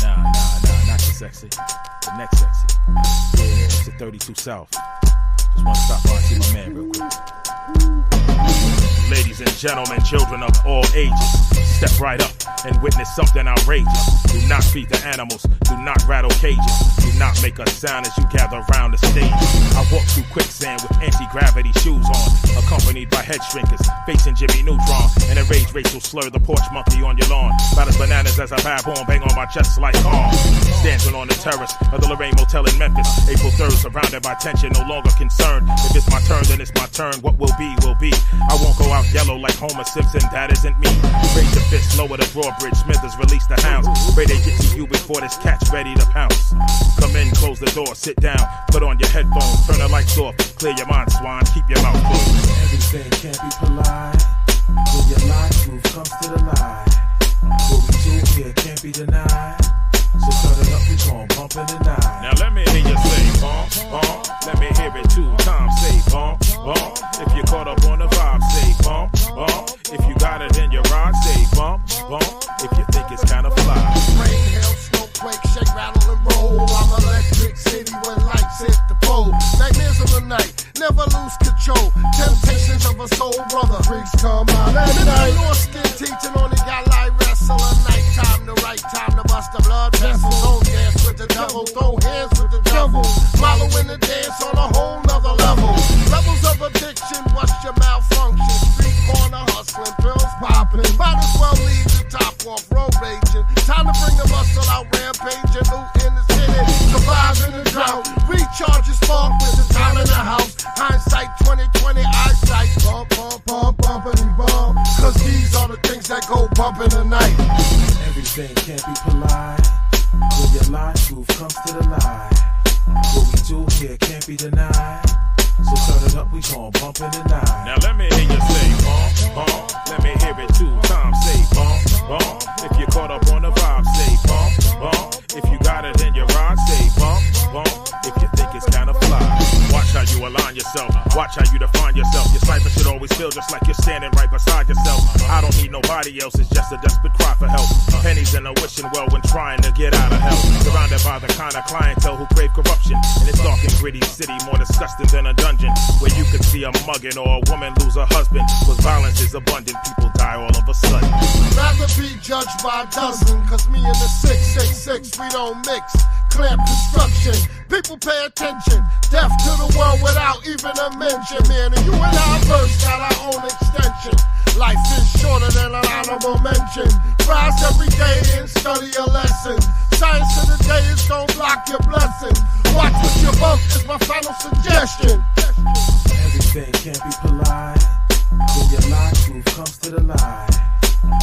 Nah, not the sexy. The next sexy. Yeah, it's the 32 South. Just wanna stop by and see my man real quick. Ladies and gentlemen, children of all ages, step right up and witness something outrageous. Do not feed the animals, do not rattle cages, do not make a sound as you gather around the stage. I walk through quicksand with anti-gravity shoes on, accompanied by head shrinkers, facing Jimmy Neutron, and enraged racial slur, the porch monkey on your lawn. About as bananas as a baboon, bang on my chest like calm. Standing on the terrace of the Lorraine Motel in Memphis, April 3rd, surrounded by tension, no longer concerned. If it's my turn, then it's my turn, what will be, will be. I won't go out yellow like Homer Simpson, that isn't me. Raise your fist, lower the drawbridge, Smithers release the hounds. Pray they get to you before this cat's ready to pounce. Come in, close the door, sit down, put on your headphones, turn the lights off, clear your mind, swine, keep your mouth closed. Everything can't be polite, when your life truth comes to the light. What we do here can't be denied, so turn it up, we gon' bump in the night. Now let me hear you say bump, bump. Let me hear it 2 times, say bump, bump. If you're caught up on the vibe, say bump, bump. If you got it in your ride, say bump, bump. If you think it's kinda fly. Rain, hail, snowquake, shake, rattle, and roll. I'm Electric City when lights hit the pole. Nightmares of the night, never lose control. Temptations of a soul brother. Freaks come out at night. Lost skin teaching only got light wrestle. A nighttime, the right time to bust the blood vessels. Don't dance with the devil, throw hands with the devil. Follow in the dance on a whole nother level. Levels of addiction, what's your malfunction? Street corner hustling, pills popping. Might as well leave the top off, road raging. Time to bring the muscle out, rampaging, loot in the city. Survive in the drought, recharge your spark with the time in the house. Hindsight 2020, eyesight, bump, bump, bump, bumpity bump. Cause these are the things that go bump in the night. Everything can't be polite, when your life truth comes to the light. What we do here can't be denied, so turn it up, we gon' bump in the night. Now let me hear you say bump, bump. Let me hear it 2 times, say bump, bump. If you're caught up on the vibe, say bump, bump. If you got it in your ride, say bump, bump. If you think it's kinda fly. Watch how you align yourself, watch how you define yourself. Your cipher should always feel just like you're standing right beside yourself. I don't need nobody else, it's just a desperate cry for help. Pennies in a wishing well when trying to get out of hell. Surrounded by the kind of clientele who crave corruption. In this dark and gritty city, more disgusting than a dungeon, where you could see a mugging or a woman lose her husband. Cause violence is abundant, people die all of a sudden. Rather be judged by a dozen, cause me and the 666, we don't mix. Clamp construction, people pay attention. Deaf to the world without even a mention. Man, and you and I verse got our own extension. Life is shorter than an honorable mention. Rise every day and study a lesson. Science of the day is don't block your blessing. Watch what you bump is my final suggestion. Everything can't be polite, when your life truth comes to the light.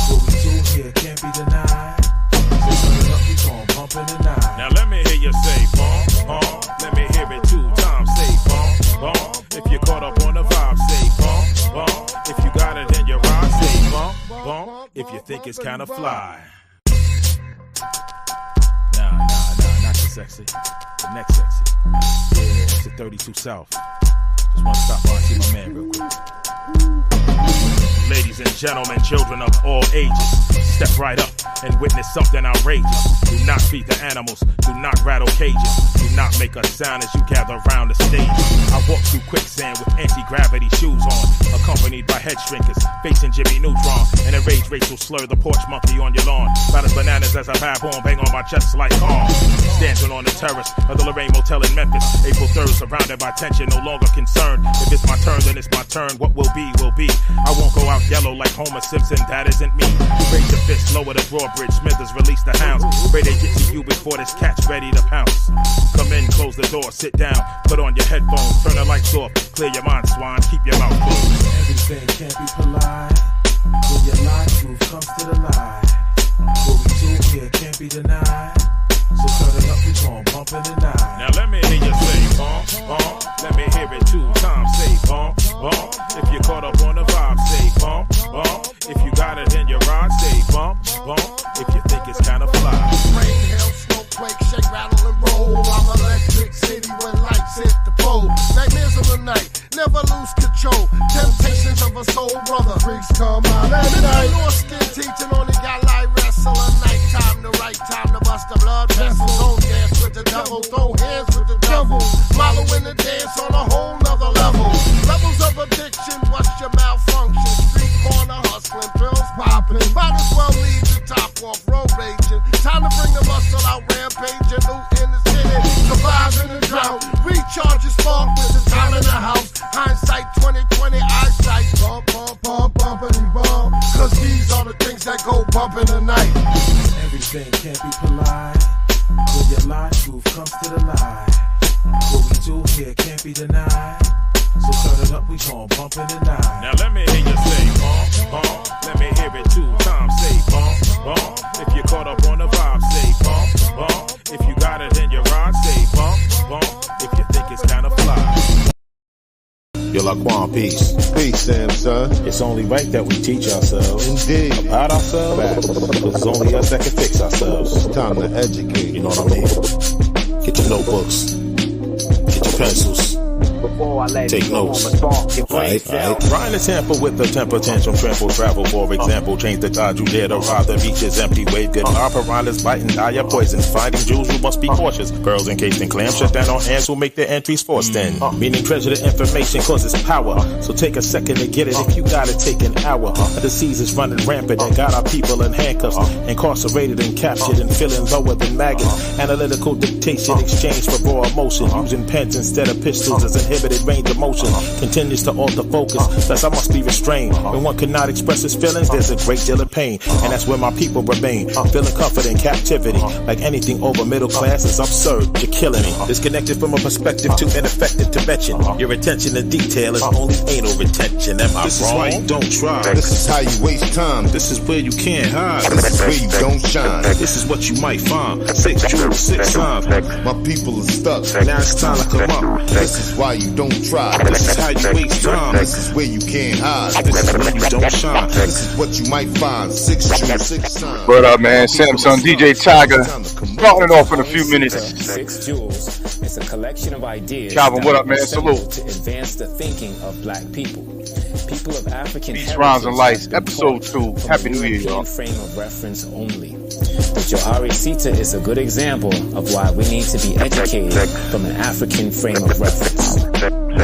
What we do here can't be denied, so turn it up, we gon' bump in the night. Now let me hear you say bump, bump. Let me hear it 2 times, say bump, bump. If you're caught up on the vibe, say bump, bump. If you got it in your ride, say bump, bump. If you think it's kinda fly. Nah, not the sexy. The next sexy. Yeah, it's the 32 South. Just wanna stop by and see my man real quick. Ladies and gentlemen, children of all ages, step right up and witness something outrageous. Do not feed the animals, do not rattle cages, do not make a sound as you gather around the stage. I walk through quicksand with anti-gravity shoes on, accompanied by head shrinkers, facing Jimmy Neutron, and enraged racial slur, the porch monkey on your lawn. About as bananas as a baboon, bang on my chest like calm. Standing on the terrace of the Lorraine Motel in Memphis, April 3rd, surrounded by tension, no longer concerned. If it's my turn, then it's my turn, what will be, will be. I won't go out yellow like Homer Simpson, that isn't me. Raise your fist, lower the drawbridge, Smithers release the hounds. Pray they get to you before this cat's ready to pounce. Come in, close the door, sit down, put on your headphones, turn the lights off, clear your mind, swine, keep your mouth closed. Everything can't be polite, when your life truth comes to the light. What we do here can't be denied, so turn it up, we gon' bump in the night. Now let me hear you say bump, bump. Let me hear it 2 times, say bump, bump. If you're caught up on the vibe, say bump, bump. If you got it in your ride, say bump, bump. If you think it's kinda fly. Rain, hail, snowquake, shake, rattle, and roll. I'm Electric City when lights hit the pole. Nightmares of the night, never lose control. Temptations of a soul brother. Freaks come out at night. Lost skin teaching only got light wrestle. A nighttime to blood vessels. Don't dance with the devil, throw hands with the devil. Follow in the dance on a whole nother level. Levels of addiction, what's your malfunction? Street corner hustling, pills popping. Might as well leave the top off, road raging. Time to bring the muscle out, rampaging, loot in the city. Survive in the drought, recharge your spark with the time in the house. Hindsight 2020, eyesight, bump, bump, bump, bumpity bump. Cause these are the things that go bump in the night. Everything can't be polite. When your lie, truth comes to the light. What we do here can't be denied. So turn it up, we gon' bump in the night. Now let me hear you say bump, bump. Let me hear it 2 times. Say bump, bump. If you're caught up on the vibe, say bump, bump. If you got it in your ride, say bump, bump. If you think it's kinda fly. Yo, Laquan, peace. Peace, Samssun. It's only right that we teach ourselves Indeed. about ourselves. Because it's only us that can fix ourselves. It's time to educate. You know what I mean? Get your notebooks. Get your pencils. Take notes. Right. Ryan the tamper with the temper tantrum, trample, travel, for example. Change the tide, you dare to ride the beaches, empty wave, good piranhas biting, dire poison. Finding jewels, you must be cautious. Girls encased in clams, shut down on hands who make their entries forced in. Meaning treasure the information causes power. So take a second to get it if you gotta take an hour. A disease is running rampant and got our people in handcuffs. Incarcerated and captured and feeling lower than maggots. Analytical dictation, exchange for raw emotion. Using pens instead of pistols as inhibited range of motion. Continues to alter focus, thus I must be restrained. When one cannot express his feelings, there's a great deal of pain. And that's where my people remain. Feeling comfort in captivity. Like anything over middle class is absurd. You're killing me. Disconnected from a perspective too ineffective to mention. Your attention to detail is only anal retention. Am I This wrong? is why you don't try. This is how you waste time. This is where you can't hide. This is where you don't shine. This is what you might find. 6 jewels, 6 signs. My people are stuck. Now it's time to come up. This is why you don't try. This is how you waste time. This is where you can't hide. This is where you don't shine. This is what you might find. 6 jewels, 6 signs. What up, man? Samssun and Djaytiger. Starting off in a few minutes. 6 Jewels. It's a collection of ideas. Calvin, what up, man? Salute. Salute. To advance the thinking of black people. People of African Peace, heritage Rhymes, and Lights, have been episode taught 2. from Happy a New Year, European y'all. frame of reference only. But Johari Sita is a good example of why we need to be educated from an African frame of reference.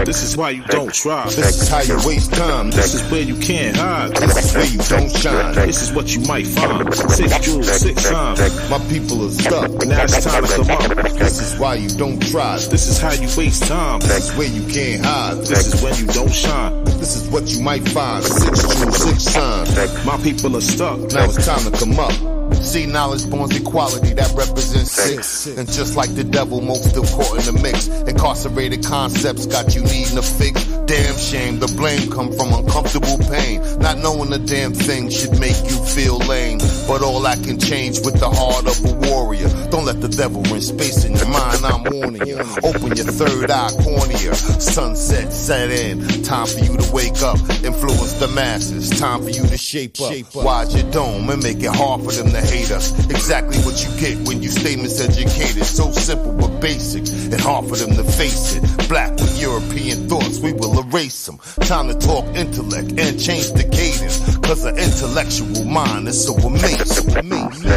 This is why you don't try. This is how you waste time. This is where you can't hide. This is where you don't shine. This is what you might find. 6 jewels, 6 signs. My people are stuck. Now it's time to come up. This is why you don't try. This is how you waste time. This is where you can't hide. This is when you don't shine. This is what you might find. 6 jewels, 6 signs. My people are stuck. Now it's time to come up. See, knowledge born equality that represents 6. And just like the devil, most still caught in the mix. Incarcerated concepts got you needing a fix. Damn shame, the blame come from uncomfortable pain. Not knowing a damn thing should make you feel lame. But all that can change with the heart of a warrior. Don't let the devil rent space in your mind, I'm warning you. Open your third eye cornea. Sunset set in. Time for you to wake up. Influence the masses. Time for you to shape up. Wide your dome and make it hard for them to hate us. Exactly what you get when you stay miseducated. So simple but basic and hard for them to face it. Black with European thoughts, we will erase them. Time to talk intellect and change the cadence. Cause an intellectual mind is so amazing.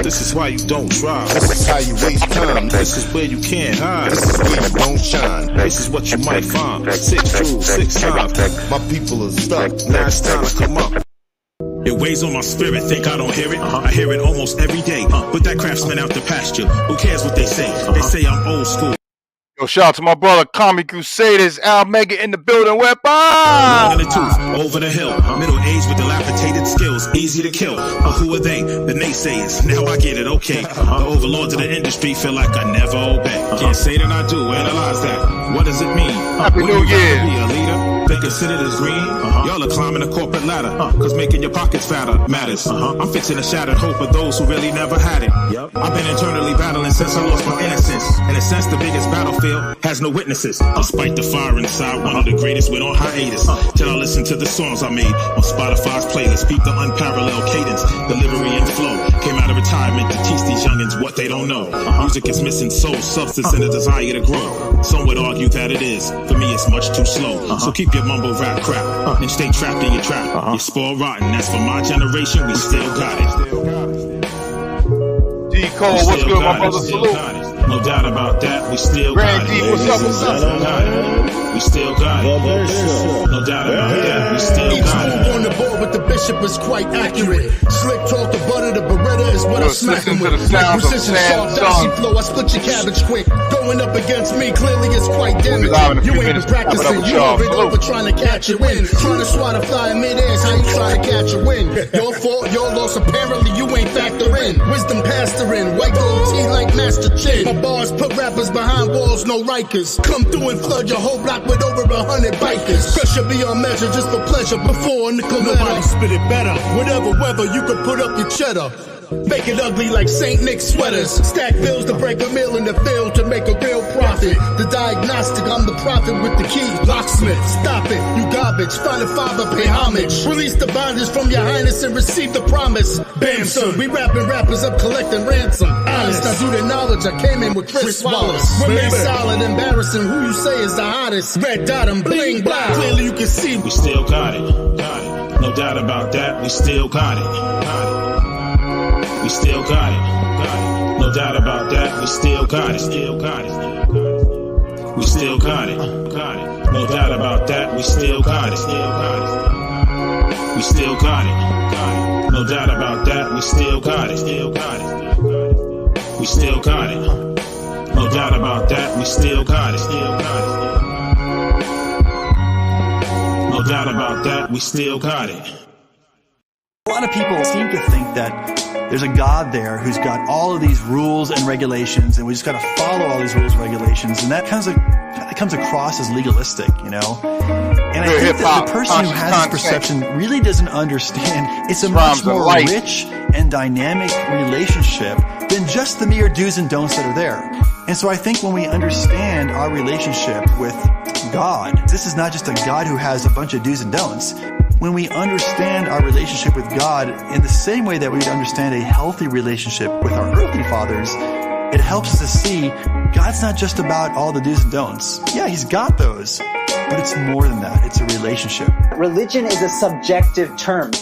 This is why you don't try. This is how you waste time. This is where you can't hide. This is where you don't shine. This is what you might find. 6 jewels, 6 signs. My people are stuck. Now it's time to come up. It weighs on my spirit, think I don't hear it? I hear it almost every day. Put that craftsman out the pasture. Who cares what they say? They say I'm old school. Yo, shout out to my brother, Comic Crusaders, Al Mega in the building. Weapon! Long in the tooth, over the hill. Middle age with dilapidated skills, easy to kill. But who are they? The naysayers. Now I get it, okay. The overlords of the industry feel like I never obey. Can't say that I do, analyze that. What does it mean? Happy New Year. Be a leader? They considered as green. Y'all are climbing the corporate ladder. Cause making your pockets fatter matters. I'm fixing a shattered hope of those who really never had it. I've been internally battling since I lost my innocence. In a sense, the biggest battlefield has no witnesses. Despite the fire inside, one of the greatest went on hiatus. Till I listen to the songs I made on Spotify's playlist. Peep the unparalleled cadence, delivery and flow. Came out of retirement to teach these youngins what they don't know. Music is missing soul, substance, and a desire to grow. Some would argue that it is. For me, it's much too slow. So keep your mumble rap crap and stay trapped in your trap. You're spoiled rotten. That's for my generation. We still got it. D Cole, what's good, my brother? Salute. No doubt about that, we still got it. Grand D, what's up? We still got it. No doubt about that, we still got it. Each move on the board with the bishop is quite accurate. Slick talk, the butter, the Beretta is what I smack him with. Like precision, sharp, dicey flow, I split your cabbage quick. Going up against me, clearly it's quite damaging. You ain't been practicing, you already over trying to catch a win. Trying to swat a fly in mid-air is how you try to catch a win. Your fault, your loss, apparently you ain't factor in. Wisdom pastor in, white gold tea like Master Chin. My bars put rappers behind walls, no Rikers. Come through and flood your whole block with over 100 bikers. Pressure beyond measure just for pleasure before nickel. Nobody spit it better. Whatever weather, you could put up your cheddar. Make it ugly like St. Nick's sweaters. Stack bills to break a mill in the field to make a real profit. The diagnostic, I'm the prophet with the key. Locksmith, stop it, you garbage. Find a father, pay homage. Release the bondage from your highness and receive the promise. Bam, son, we wrapping rappers up collecting ransom. Honest, I do the knowledge, I came in with Chris Wallace. Remain solid, embarrassing who you say is the hottest. Red dot and bling blah. Clearly you can see we still got it. No doubt about that, we still got it. We still got it. No doubt about that, we still got it. We still got it. No doubt about that, we still got it. We still got it. No doubt about that, we still got it. We still got it. No doubt about that, we still got it. No doubt about that, we still got it. A lot of people seem to think that there's a God there who's got all of these rules and regulations, and we just got to follow all these rules and regulations, and that comes across as legalistic, you know? And I think that the person who has this perception really doesn't understand it's a much more rich and dynamic relationship than just the mere do's and don'ts that are there. And so I think when we understand our relationship with God, this is not just a God who has a bunch of do's and don'ts. When we understand our relationship with God in the same way that we would understand a healthy relationship with our earthly fathers, it helps us to see God's not just about all the do's and don'ts. Yeah, he's got those, but it's more than that. It's a relationship. Religion is a subjective term.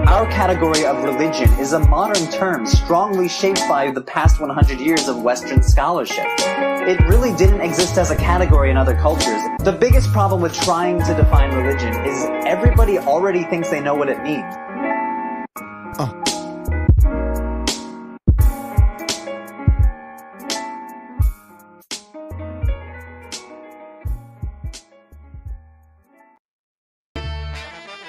Our category of religion is a modern term strongly shaped by the past 100 years of Western scholarship. It really didn't exist as a category in other cultures. The biggest problem with trying to define religion is everybody already thinks they know what it means.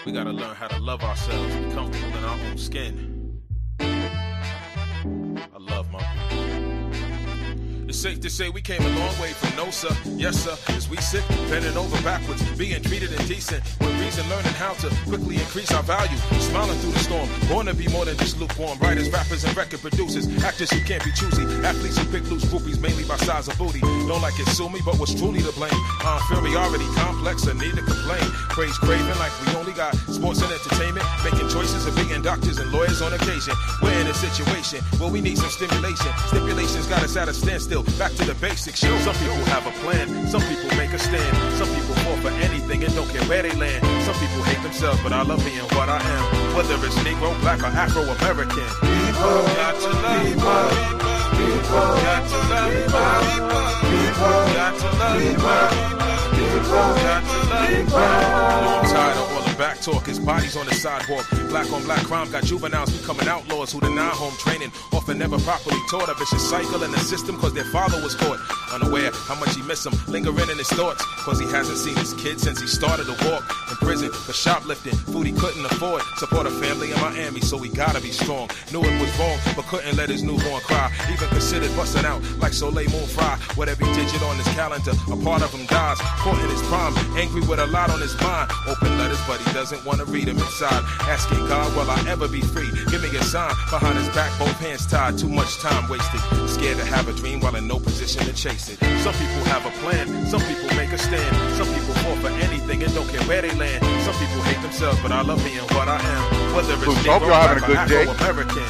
We gotta learn how to love ourselves and be comfortable in our own skin. I love my people. It's safe to say we came a long way from no sir, yes sir, as we sit, bending over backwards, being treated indecent, with reason learning how to quickly increase our value, smiling through the storm, born to be more than just lukewarm, writers, rappers, and record producers, actors who can't be choosy, athletes who pick loose groupies mainly by size of booty, don't like it, sue me, but what's truly to blame, inferiority, complex, or need to complain, praise craving like we only got sports and entertainment, making choices of being doctors and lawyers on occasion, we're in a situation where we need some stimulation, stipulations got us at a standstill, back to the basics. Some people have a plan, some people make a stand, some people fall for anything and don't care where they land. Some people hate themselves, but I love being what I am. Whether it's Negro, Black, or Afro-American. People got to love people. People got to love people. People got to love people. People got to love people. I'm tired of all the back talk. His body's on the sidewalk. Black on black crime got juveniles becoming outlaws who deny home training, often never properly taught. A vicious cycle in the system cause their father was caught unaware how much he miss him, lingering in his thoughts cause he hasn't seen his kid since he started to walk. In prison for shoplifting, food he couldn't afford, support a family in Miami, so he gotta be strong. Knew it was wrong but couldn't let his newborn cry, even considered busting out like Soleil Moon Fry. With every digit on his calendar, a part of him dies, caught in his prime, angry with a lot on his mind. Open letters but he doesn't want to read them inside, asking God, will I ever be free? Give me a sign. Behind his back, both hands tied, too much time wasted, scared to have a dream while in no position to chase it. Some people have a plan, some people make a stand, some people fall for anything and don't care where they land. Some people hate themselves, but I love being what I am. Whether it's Negro, Black, or Afro-American.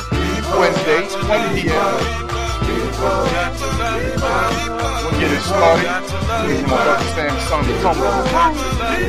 Wednesday, 20 p.m. We'll get it started. You don't understand the song to come.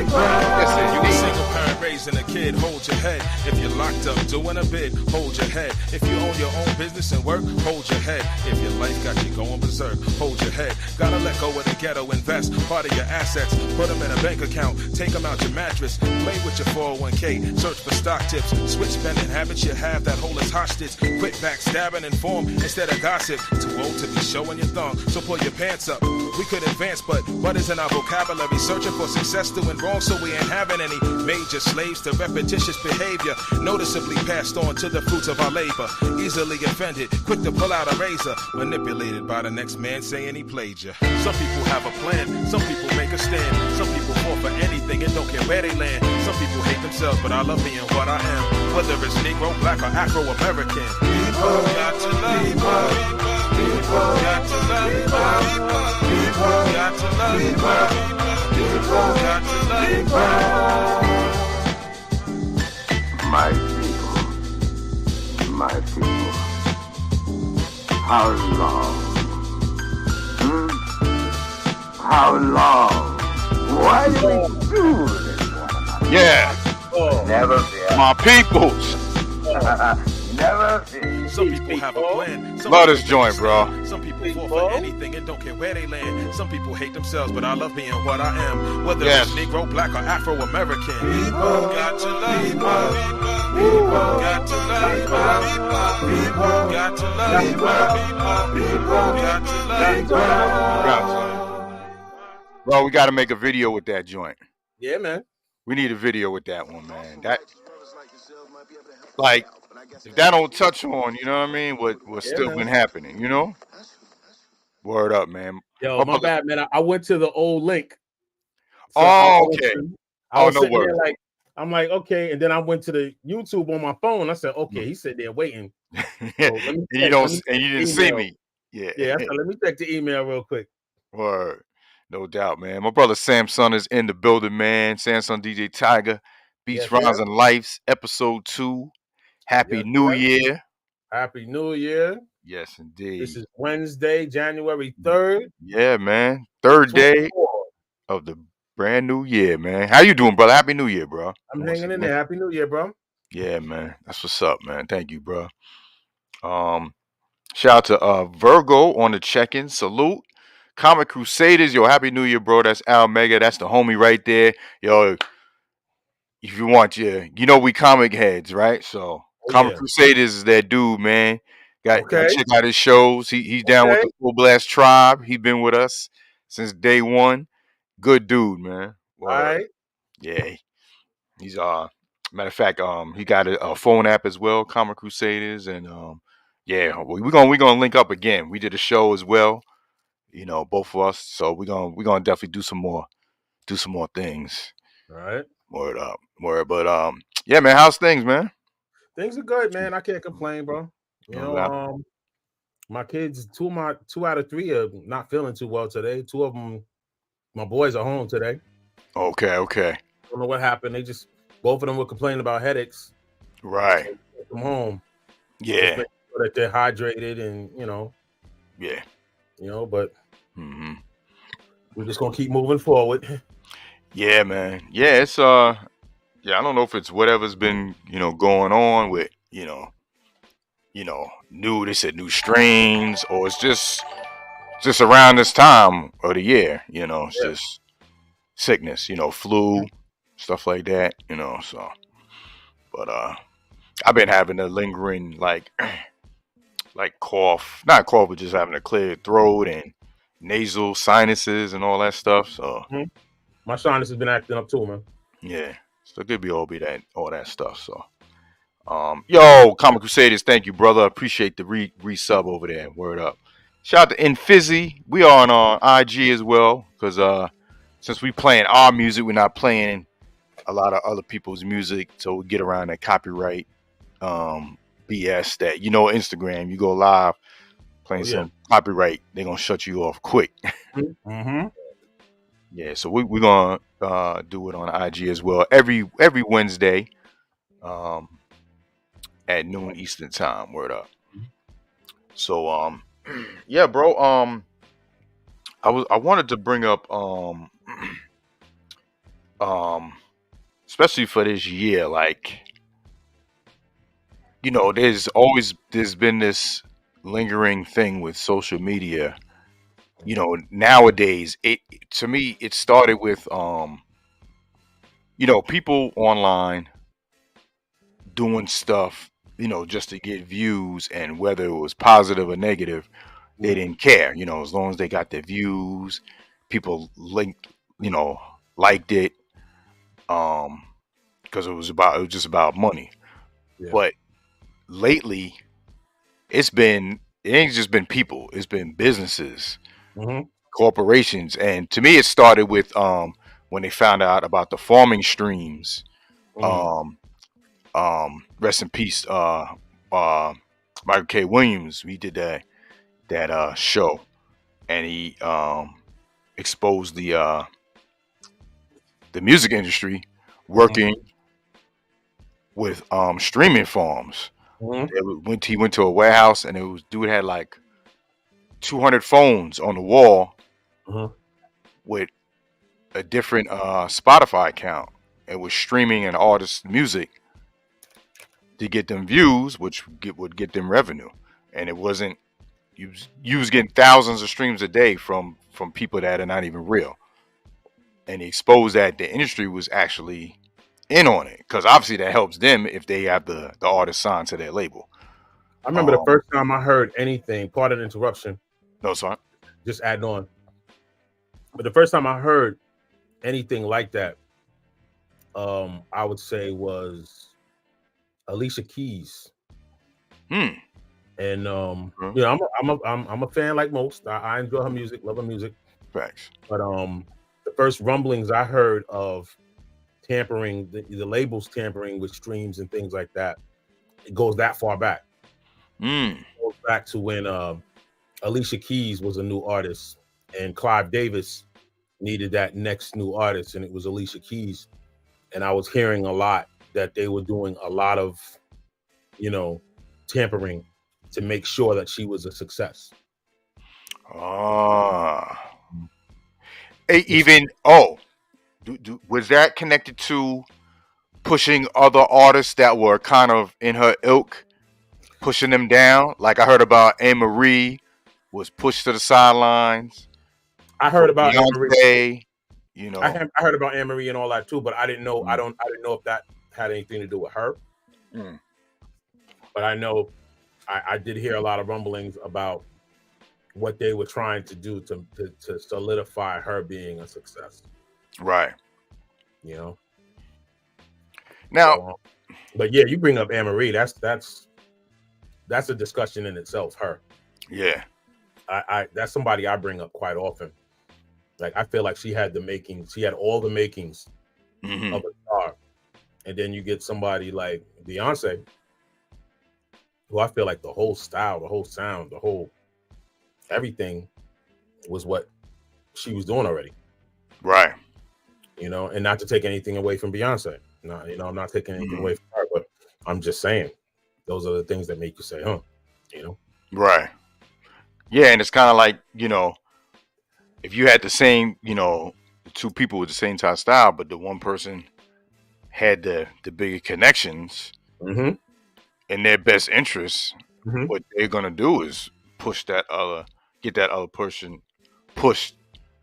Yes, sir, you need single parent raising a kid, hold your head. If you're locked up doing a bid, hold your head. If you own your own business and work, hold your head. If your life got you going berserk, hold your head. Gotta let go of the ghetto, invest part of your assets, put them in a bank account, take them out your mattress, play with your 401k, search for stock tips, switch spending habits you have that hold us hostage, quit backstabbing and form instead of gossip, too old to be showing your thumb, so pull your pants up. We could advance, but what is in our vocabulary? Searching for success, doing wrong, so we ain't having any major slaves to repetitious behavior, noticeably passed on to the fruits of our labor, easily offended, quick to pull out a razor, manipulated by the next man saying he played you. Some people have a plan, some people make a stand, some people fall for anything and don't care where they land. Some people hate themselves, but I love being what I am, whether it's Negro, Black, or Afro-American. People got to love people. People got to love people. People got to love people. People got to love people. My people, how long? How long? Why do we do this one? Yeah. Never fear. My peoples. Never fear. Some people have a plan. Love this joint, bro. Some people fall for anything and don't care where they land. Some people hate themselves, but I love being what I am, whether it's Negro, Black, or Afro-American. People got to love people. People got to love people. People got to love people. People got to love people. Bro, we got to make a video with that joint. Yeah, man. We need a video with that one, man. That, like, if that don't touch on, you know what I mean, what's still been happening, you know? Word up, man. Yo, my bad, man. I went to the old link. So okay. I was sitting there like, I'm like, okay. And then I went to the YouTube on my phone. I said, okay, he's sitting there waiting. So and you didn't see me. Yeah. Yeah. I said, let me check the email real quick. Word. No doubt, man. My brother Samssun is in the building, man. Samssun and Djaytiger, Beats, Rhymes, and Lives, episode 2. Happy New Year. Happy New Year. Yes, indeed. This is Wednesday, January 3rd. Yeah, man. Third day of the brand new year, man. How you doing, brother? Happy New Year, bro. I'm hanging in there. Happy New Year, bro. Yeah, man. That's what's up, man. Thank you, bro. Shout out to Virgo on the check-in. Salute. Comic Crusaders, yo, Happy New Year, bro. That's Al Mega. That's the homie right there. Yo, if you want, you know we comic heads, right? So Comic Crusaders is that dude, man. Got check out his shows. He's down with the Full Blast Tribe. He's been with us since day one. Good dude, man. Well, all right. Yeah. He's matter of fact, he got a phone app as well, Comic Crusaders, and yeah, we're gonna link up again. We did a show as well. You know, both of us. So we're gonna definitely do some more things. All right. Word up. Word. But yeah, man, how's things, man? Things are good, man. I can't complain, bro. You know, my kids, two out of three are not feeling too well today. Two of them, my boys are home today. Okay. I don't know what happened. They just both of them were complaining about headaches. Right. So from home. Yeah. Just make sure that they're hydrated and Yeah. But we're just gonna keep moving forward. Yeah, man. Yeah, it's I don't know if it's whatever's been, going on with, they said new strains, or it's just around this time of the year, it's just sickness, flu, stuff like that, so but I've been having a lingering like cough, not cough, but just having a clear throat and nasal sinuses and all that stuff. So my sinus has been acting up too, man. Yeah, so it could be all that stuff. So, yo, Comic Crusaders, thank you, brother. Appreciate the resub over there. Word up. Shout out to Infizzy. We are on IG as well, because since we playing our music, we're not playing a lot of other people's music, so we get around that copyright BS that Instagram, you go live playing some copyright, they're gonna shut you off quick. Yeah, so we're gonna do it on IG as well every Wednesday at noon Eastern time. Word up. So yeah, bro. I wanted to bring up especially for this year, like, you know, there's been this lingering thing with social media. You know, nowadays, to me, it started with you know, people online doing stuff, you know, just to get views, and whether it was positive or negative, they didn't care. You know, as long as they got their views, people linked, you know, liked it, because it was just about money. Yeah. But lately, it ain't just been people, it's been businesses, corporations. And to me, it started with when they found out about the farming streams. Rest in peace, Michael K. Williams. We did that show, and he exposed the music industry working with streaming farms. He went to a warehouse, and dude had like 200 phones on the wall with a different Spotify account, and was streaming an artist's music to get them views, which would get them revenue. And it wasn't, you was getting thousands of streams a day from people that are not even real. And he exposed that the industry was actually in on it, because obviously that helps them if they have the artist signed to their label. I remember the first time I heard anything, pardon the interruption. No, sorry. Just adding on. But the first time I heard anything like that, I would say was Alicia Keys. And you know, I'm a fan like most. I enjoy her music, love her music. Facts. But the first rumblings I heard of tampering, the labels tampering with streams and things like that, it goes that far back. It goes back to when Alicia Keys was a new artist, and Clive Davis needed that next new artist, and it was Alicia Keys. And I was hearing a lot that they were doing a lot of, you know, tampering to make sure that she was a success. Was that connected to pushing other artists that were kind of in her ilk, pushing them down? Like I heard about Anne Marie was pushed to the sidelines. I heard about Anne Marie. You know, I heard about Anne Marie and all that too, but I didn't know. I didn't know if that had anything to do with her. But I know I did hear a lot of rumblings about what they were trying to do to solidify her being a success. Right. You know. Now, but yeah, you bring up Anne Marie. That's a discussion in itself. Her. Yeah. I that's somebody I bring up quite often. Like I feel like she had the makings. She had all the makings of a star, and then you get somebody like Beyonce, who I feel like the whole style, the whole sound, the whole everything was what she was doing already. Right. You know, and not to take anything away from Beyonce. No, you know, I'm not taking anything away from her, but I'm just saying those are the things that make you say, huh? You know? Right. Yeah, and it's kind of like, you know, if you had the same, you know, two people with the same type of style, but the one person had the bigger connections in their best interests, what they're gonna do is get that other person pushed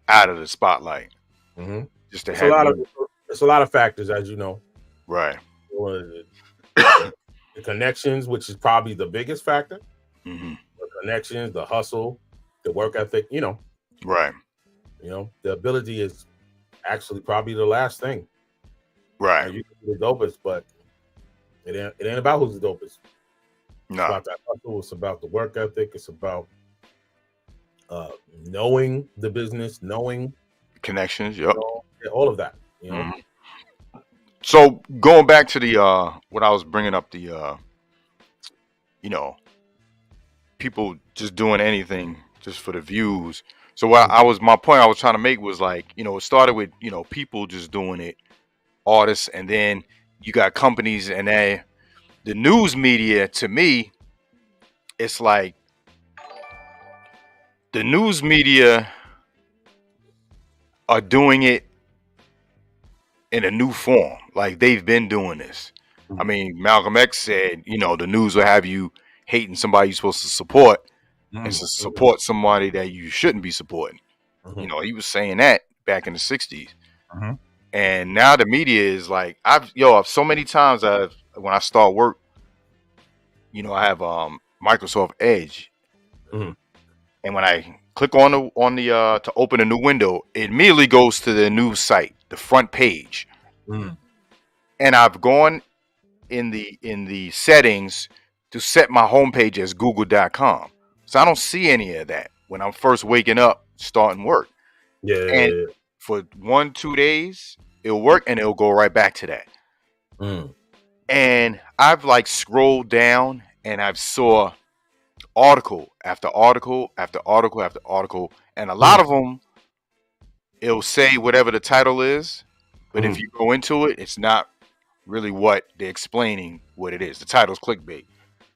out of the spotlight. Just to it's a lot of factors, as you know. Right. The connections, which is probably the biggest factor. The connections, the hustle, the work ethic, you know. Right. You know, the ability is actually probably the last thing. Right. You can be the dopest, but it ain't about who's the dopest. No. It's about that hustle. It's about the work ethic. It's about knowing the business, knowing connections. Yep. All of that. You know. So going back to the what I was bringing up, the you know, people just doing anything just for the views. So my point I was trying to make was like, you know, it started with, you know, people just doing it, artists, and then you got companies, and the news media, to me, it's like the news media are doing it in a new form. Like they've been doing this. I mean, Malcolm X said, you know, the news will have you hating somebody you're supposed to support and to support somebody that you shouldn't be supporting. You know, he was saying that back in the 60s. And now the media is like, I've so many times when I start work, you know, I have Microsoft Edge. And when I click on the to open a new window, it immediately goes to the news site, the front page. And I've gone in the settings to set my homepage as google.com. So I don't see any of that when I'm first waking up, starting work. And for 1-2 days, it'll work and it'll go right back to that. And I've like scrolled down and I've saw article after article after article after article, and a lot of them, it'll say whatever the title is, but if you go into it, it's not really what they're explaining what it is. The title's clickbait.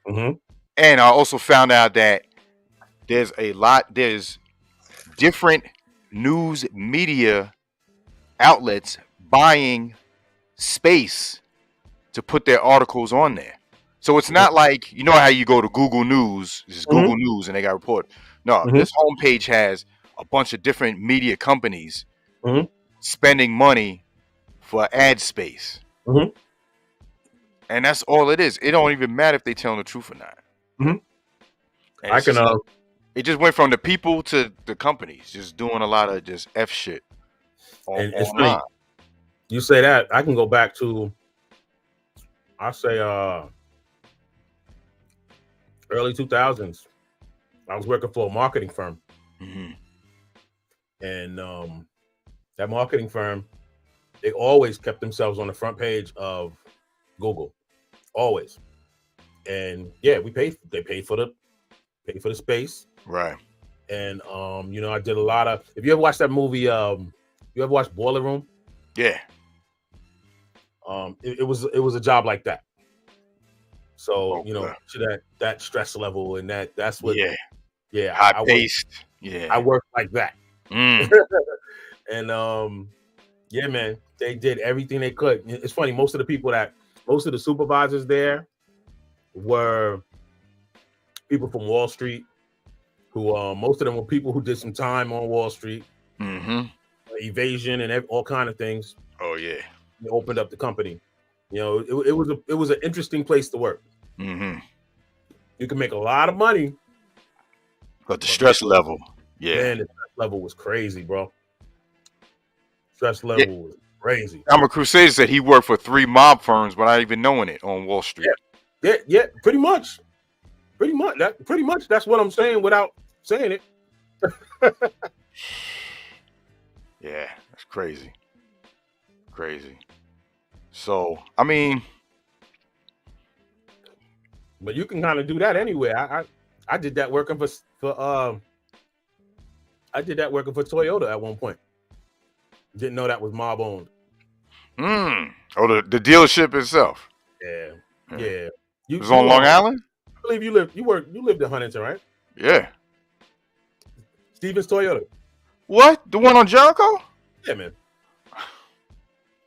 And I also found out that there's different news media outlets buying space to put their articles on there. So it's not like, you know how you go to Google News, this is Google News and they got report. No, this homepage has a bunch of different media companies spending money for ad space. And that's all it is. It don't even matter if they telling the truth or not. It just went from the people to the companies, just doing a lot of just F shit. And it's funny. You say that, I can go back to, I say, early 2000s. I was working for a marketing firm. And that marketing firm, they always kept themselves on the front page of Google. Always. And yeah, they paid for the space. Right. And you know, I did a lot of, if you ever watched that movie, you ever watched Boiler Room? Yeah. It was a job like that. So, you know, to that stress level and that's what high paced. I worked like that. And yeah, man, they did everything they could. It's funny, most of the supervisors there were people from Wall Street, who most of them were people who did some time on Wall Street, evasion and all kind of things. Oh yeah, they opened up the company. You know, it was an interesting place to work. You can make a lot of money, but the stress level, man, the stress level was crazy, bro. Stress level was crazy. I'm a Crusader said he worked for 3 mob firms without even knowing it on Wall Street. Yeah, pretty much. That's what I'm saying without saying it. Yeah, that's crazy. So, I mean, but you can kind of do that anywhere. I did that working for Toyota at one point. Didn't know that was mob owned. Oh, the dealership itself. Yeah. It was on Long Island? I believe you lived in Huntington, right? Yeah. Stevens Toyota. What? The one on Jericho? Yeah, man.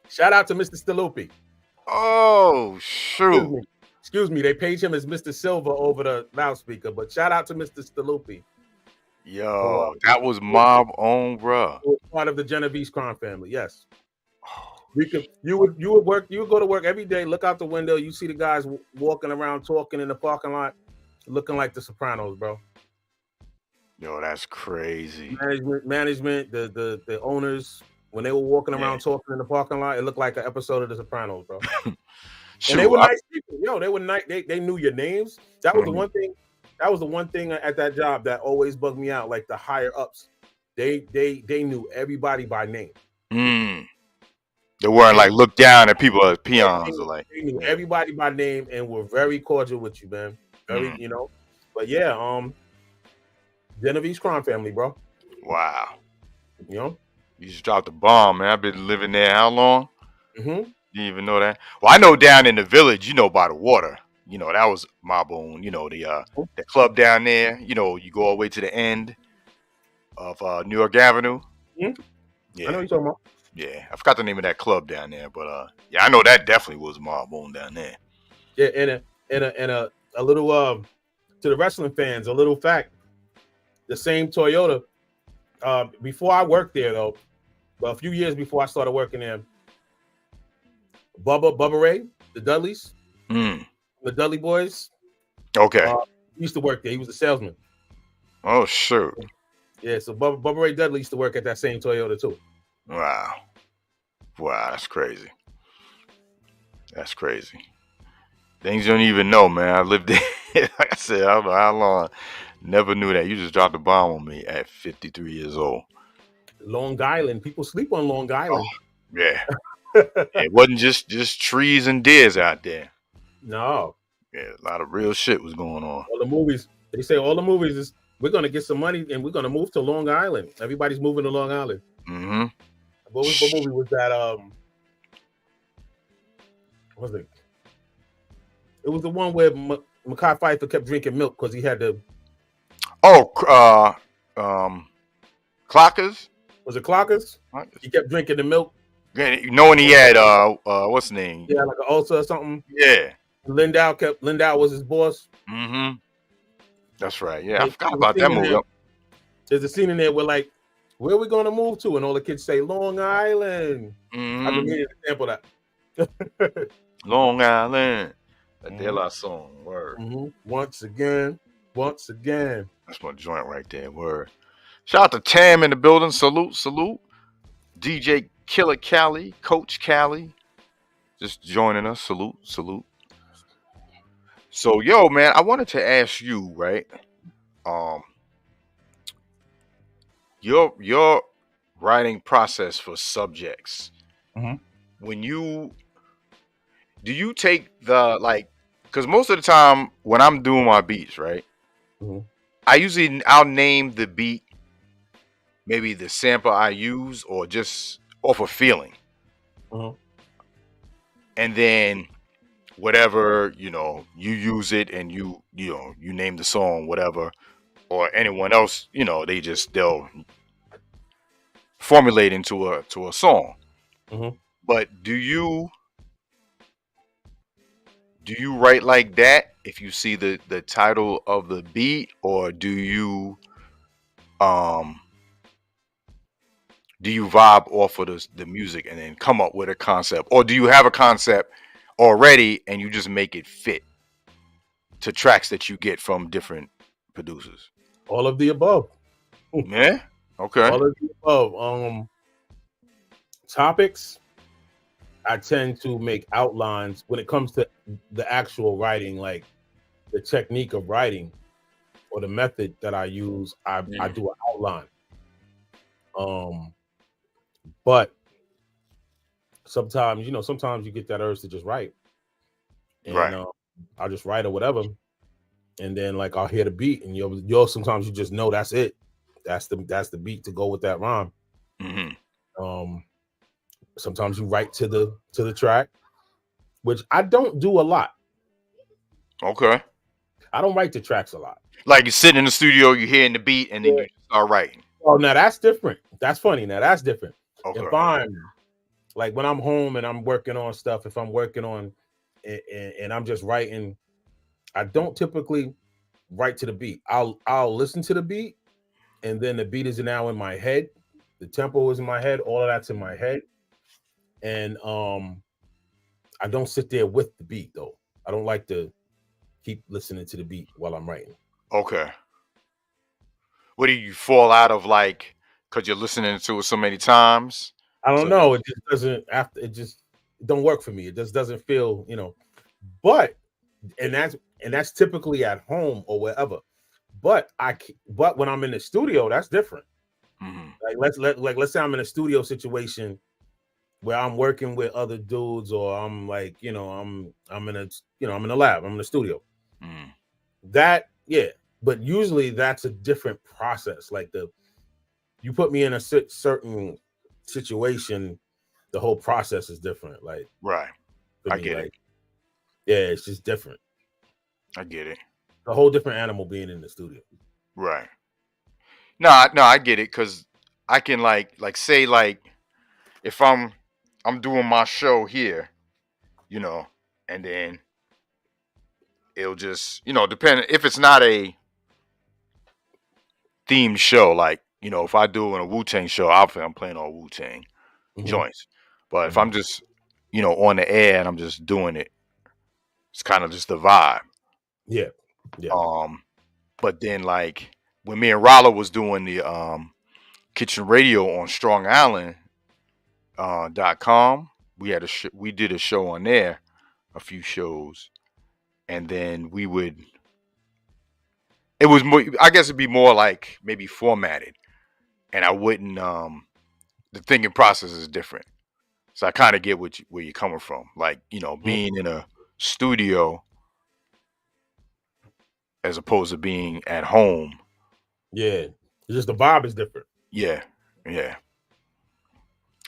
Shout out to Mr. Staluppi. Oh, shoot. Excuse me. They page him as Mr. Silver over the loudspeaker, but shout out to Mr. Staluppi. Yo, that was mob owned, bro. Part of the Genovese crime family, yes. You would go to work every day, look out the window, you see the guys walking around talking in the parking lot, looking like the Sopranos, bro. Yo, that's crazy. Management, the owners, when they were walking around talking in the parking lot, it looked like an episode of the Sopranos, bro. And they were nice people. Yo, they were nice. They knew your names. That was the one thing. That was the one thing at that job that always bugged me out. Like the higher ups, they knew everybody by name. They weren't like look down at people as peons or like. They knew everybody by name and were very cordial with you, man. Very, you know. But yeah, Genovese crime family, bro. Wow. You know, you just dropped a bomb, man. I've been living there how long? Didn't even know that. Well, I know down in the village, you know, by the water. You know, that was mob owned. You know, the club down there. You know, you go all the way to the end of New York Avenue. Yeah, I know what you're talking about. Yeah, I forgot the name of that club down there, but yeah, I know that definitely was Marbone down there. Yeah, and a little to the wrestling fans, a little fact: the same Toyota. Before I worked there, though, but a few years before I started working there, Bubba Ray, the Dudleys, the Dudley boys. Okay. He used to work there. He was a salesman. Oh, sure. Yeah, so Bubba Ray Dudley used to work at that same Toyota too. Wow, that's crazy. That's crazy. Things you don't even know, man. I lived there. Like I said, I don't know how long. Never knew that. You just dropped a bomb on me at 53 years old. Long Island. People sleep on Long Island. Oh, yeah. It wasn't just trees and deers out there. No. Yeah, a lot of real shit was going on. All the movies. They say all the movies is we're gonna get some money and we're gonna move to Long Island. Everybody's moving to Long Island. Mm-hmm. What movie was that? What was it? It was the one where Mekhi Phifer kept drinking milk because he had the. Clockers. Was it Clockers? He kept drinking the milk. Yeah, knowing he had what's the name? Yeah, like an ulcer or something. Yeah. Lindau was his boss. Mm-hmm. That's right. Yeah, I forgot about that movie. There's a scene in there where like, where are we going to move to? And all the kids say Long Island. Mm-hmm. I've been meaning to sample that. Long Island. A De La song. Word. Mm-hmm. Once again. That's my joint right there. Word. Shout out to Tam in the building. Salute. DJ Killer Cali, Coach Cali, just joining us. Salute. So, yo, man, I wanted to ask you, right? Your writing process for subjects. Mm-hmm. Do you take the because most of the time when I'm doing my beats, right? Mm-hmm. I'll name the beat, maybe the sample I use, or just off a feeling. Mm-hmm. And then whatever, you use it and you name the song, whatever, or anyone else, they'll formulate into a song. Mm-hmm. But do you write like that if you see the title of the beat, or do you vibe off of the music and then come up with a concept, or do you have a concept already and you just make it fit to tracks that you get from different producers? All of the above. Yeah. Okay. All of the above. Topics, I tend to make outlines when it comes to the actual writing, like the technique of writing or the method that I use. I do an outline. But sometimes you get that urge to just write, and right. I'll just write or whatever, and then like I'll hear the beat, and you'll sometimes you just know that's it, that's the beat to go with that rhyme. Mm-hmm. Sometimes you write to the track, which I don't do a lot. Okay. I don't write to tracks a lot. Like you sit in the studio, you're hearing the beat, and then you start writing. Oh, now that's different. That's funny. Now that's different. Okay. If I'm like when I'm home and I'm working on stuff, if I'm working on and I'm just writing, I don't typically write to the beat. I'll listen to the beat, and then the beat is now in my head. The tempo is in my head. All of that's in my head. And I don't sit there with the beat though. I don't like to keep listening to the beat while I'm writing. Okay. What do you fall out of, like, because you're listening to it so many times? I don't know. It just doesn't it don't work for me. It just doesn't feel, but and that's typically at home or wherever. But when I'm in the studio, that's different. Mm-hmm. Let's say I'm in a studio situation where I'm working with other dudes, or I'm like, I'm in a lab, I'm in the studio. Mm-hmm. That, yeah. But usually that's a different process. Like you put me in a certain situation, the whole process is different. Like, right. I get it. Yeah, it's just different. I get it. A whole different animal being in the studio. Right. No, I get it, because I can like say, like, if I'm doing my show here, you know, and then it'll just, you know, depend if it's not a themed show, like, you know, if I do a Wu-Tang show, obviously I'm playing all Wu-Tang joints. But if I'm just, you know, on the air and I'm just doing it, it's kind of just the vibe. Yeah. But then like when me and Rollo was doing the kitchen radio on Strong Island .com, we did a show on there, a few shows, and then it was more, I guess it'd be more like maybe formatted, and I wouldn't the thinking process is different, so I kind of get where you're coming from, like, you know, being in a studio as opposed to being at home. Yeah, it's just the vibe is different. Yeah.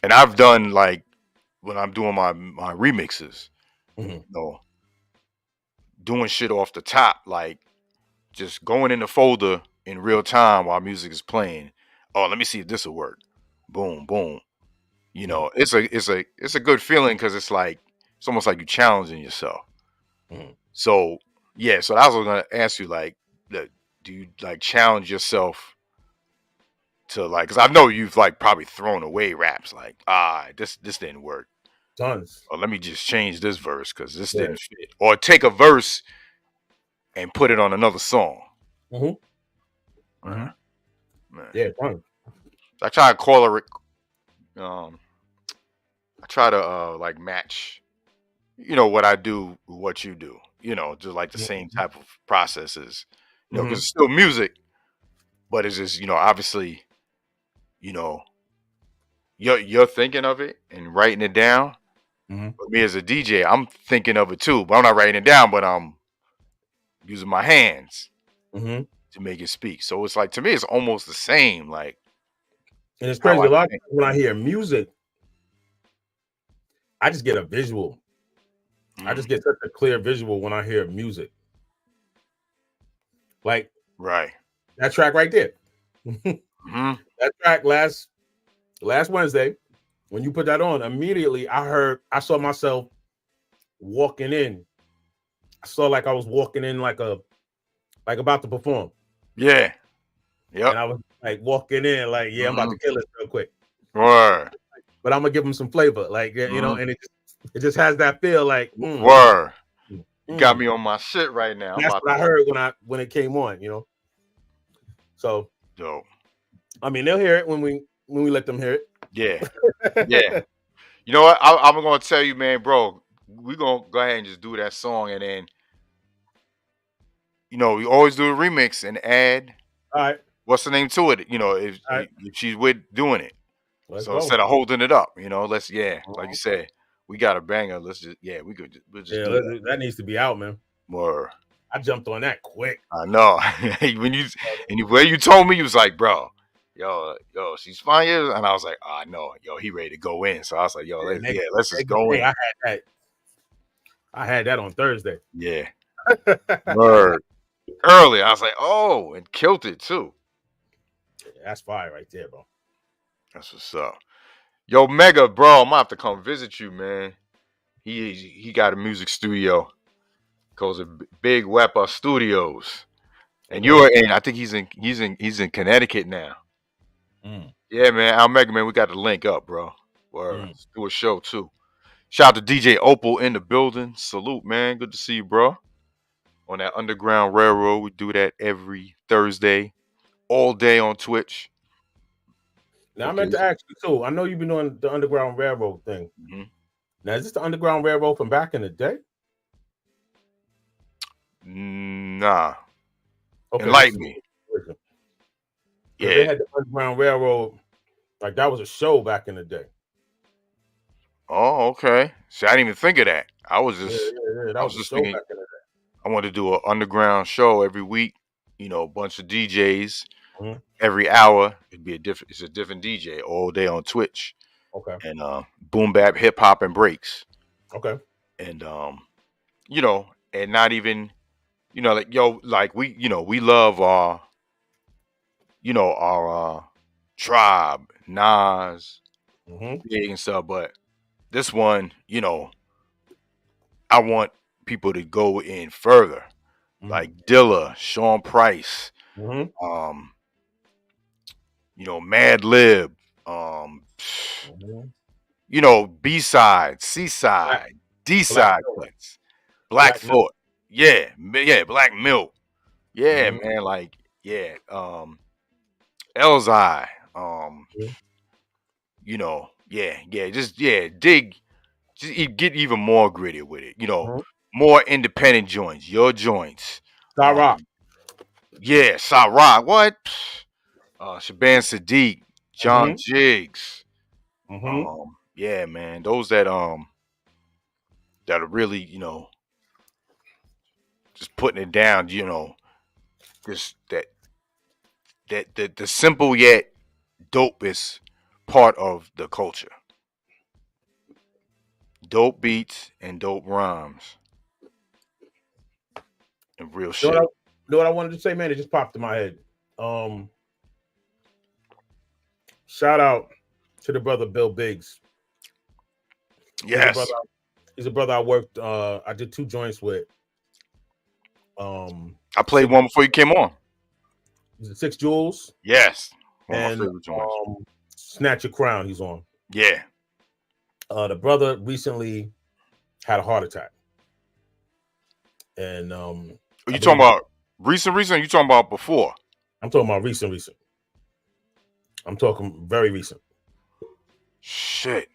And I've done, like, when I'm doing my remixes, you know, doing shit off the top, like just going in the folder in real time while music is playing. Oh, let me see if this will work. Boom, boom. You know, it's a good feeling because it's like it's almost like you're challenging yourself. So yeah, so I was gonna ask you, like, do you like challenge yourself to, like, because I know you've like probably thrown away raps, like, this didn't work. Tons. Or let me just change this verse because this didn't fit. Or take a verse and put it on another song. Yeah, tons. I try to call it. I try to like match, you know, what I do with what you do. You know, just like the same type of processes. You know, because it's still music, but it's just, you know, obviously, you know, you're thinking of it and writing it down. But me as a DJ, I'm thinking of it too, but I'm not writing it down, but I'm using my hands to make it speak. So it's like, to me, it's almost the same. Like, and it's crazy. A lot of times when I hear music, I just get a visual. I just get such a clear visual when I hear music. Like, that track right there. That track last Wednesday, when you put that on, immediately I saw myself walking in. I saw like I was walking in like about to perform. Yeah. Yep. And I was like walking in like, I'm about to kill it real quick. Word. But I'm gonna give them some flavor, like, you know, and it just has that feel like word. You got me on my shit right now. That's what I heard when it came on, you know. So dope. I mean, they'll hear it when we let them hear it. Yeah. Yeah. You know what? I'm gonna tell you, man, bro. We're gonna go ahead and just do that song, and then, you know, we always do a remix and add what's the name to it, you know, if she's with doing it. So instead of holding it up, you know, let's like you said, we got a banger. Let's just we'll just do that needs to be out, man. More. I jumped on that quick. I know. When you told me, you was like, bro, yo, she's fine, and I was like, oh, no, he ready to go in. So I was like, yo, let's just go in. I had that on Thursday. Yeah. Word. Early, I was like, oh, and killed it too. Yeah, that's fire right there, bro. That's what's up. Yo, Mega, bro, I'm gonna have to come visit you, man. He got a music studio. Calls it Big Wepa Studios, and you're in. I think he's in Connecticut now. Yeah, man. Al Mega, man, we got to link up, bro. Let's do a show too. Shout out to DJ Opal in the building. Salute, man. Good to see you, bro. On that Underground Railroad, we do that every Thursday, all day on Twitch. Now I meant to ask you too. I know you've been doing the Underground Railroad thing. Now, is this the Underground Railroad from back in the day? Nah. Okay, enlighten me. Yeah, they had the Underground Railroad. Like, that was a show back in the day. Oh, okay. See, I didn't even think of that. I was just, that was just thinking. Back in the day. I wanted to do an underground show every week. You know, a bunch of DJs every hour. It's a different DJ all day on Twitch. Okay. And boom bap, hip hop, and breaks. Okay. And you know, and not even, you know, like we, you know, we love our, you know, our tribe, Nas, big and stuff. But this one, you know, I want people to go in further, like Dilla, Sean Price, you know, Mad Lib, you know, B-side, C-side, D-side cuts, Blackfoot, yeah, Black Milk, yeah, man, like, yeah, Elzai, you know, dig, get even more gritty with it, you know, more independent joints, your joints, yeah, Rock, what, Shaban Sadiq, John Jiggs, yeah, man, those that are really, you know, just putting it down, you know, just the simple yet dopest part of the culture. Dope beats and dope rhymes and real shit. You know what I wanted to say, man? It just popped in my head. Shout out to the brother Bill Biggs. Yes. He's a brother I worked, I did 2 joints with. I played one before you came on. Is it 6 Jewels? Yes. And Snatch Your Crown, he's on. Yeah. The brother recently had a heart attack. And are you talking about recent or you talking about before? I'm talking about recent. I'm talking very recent. Shit.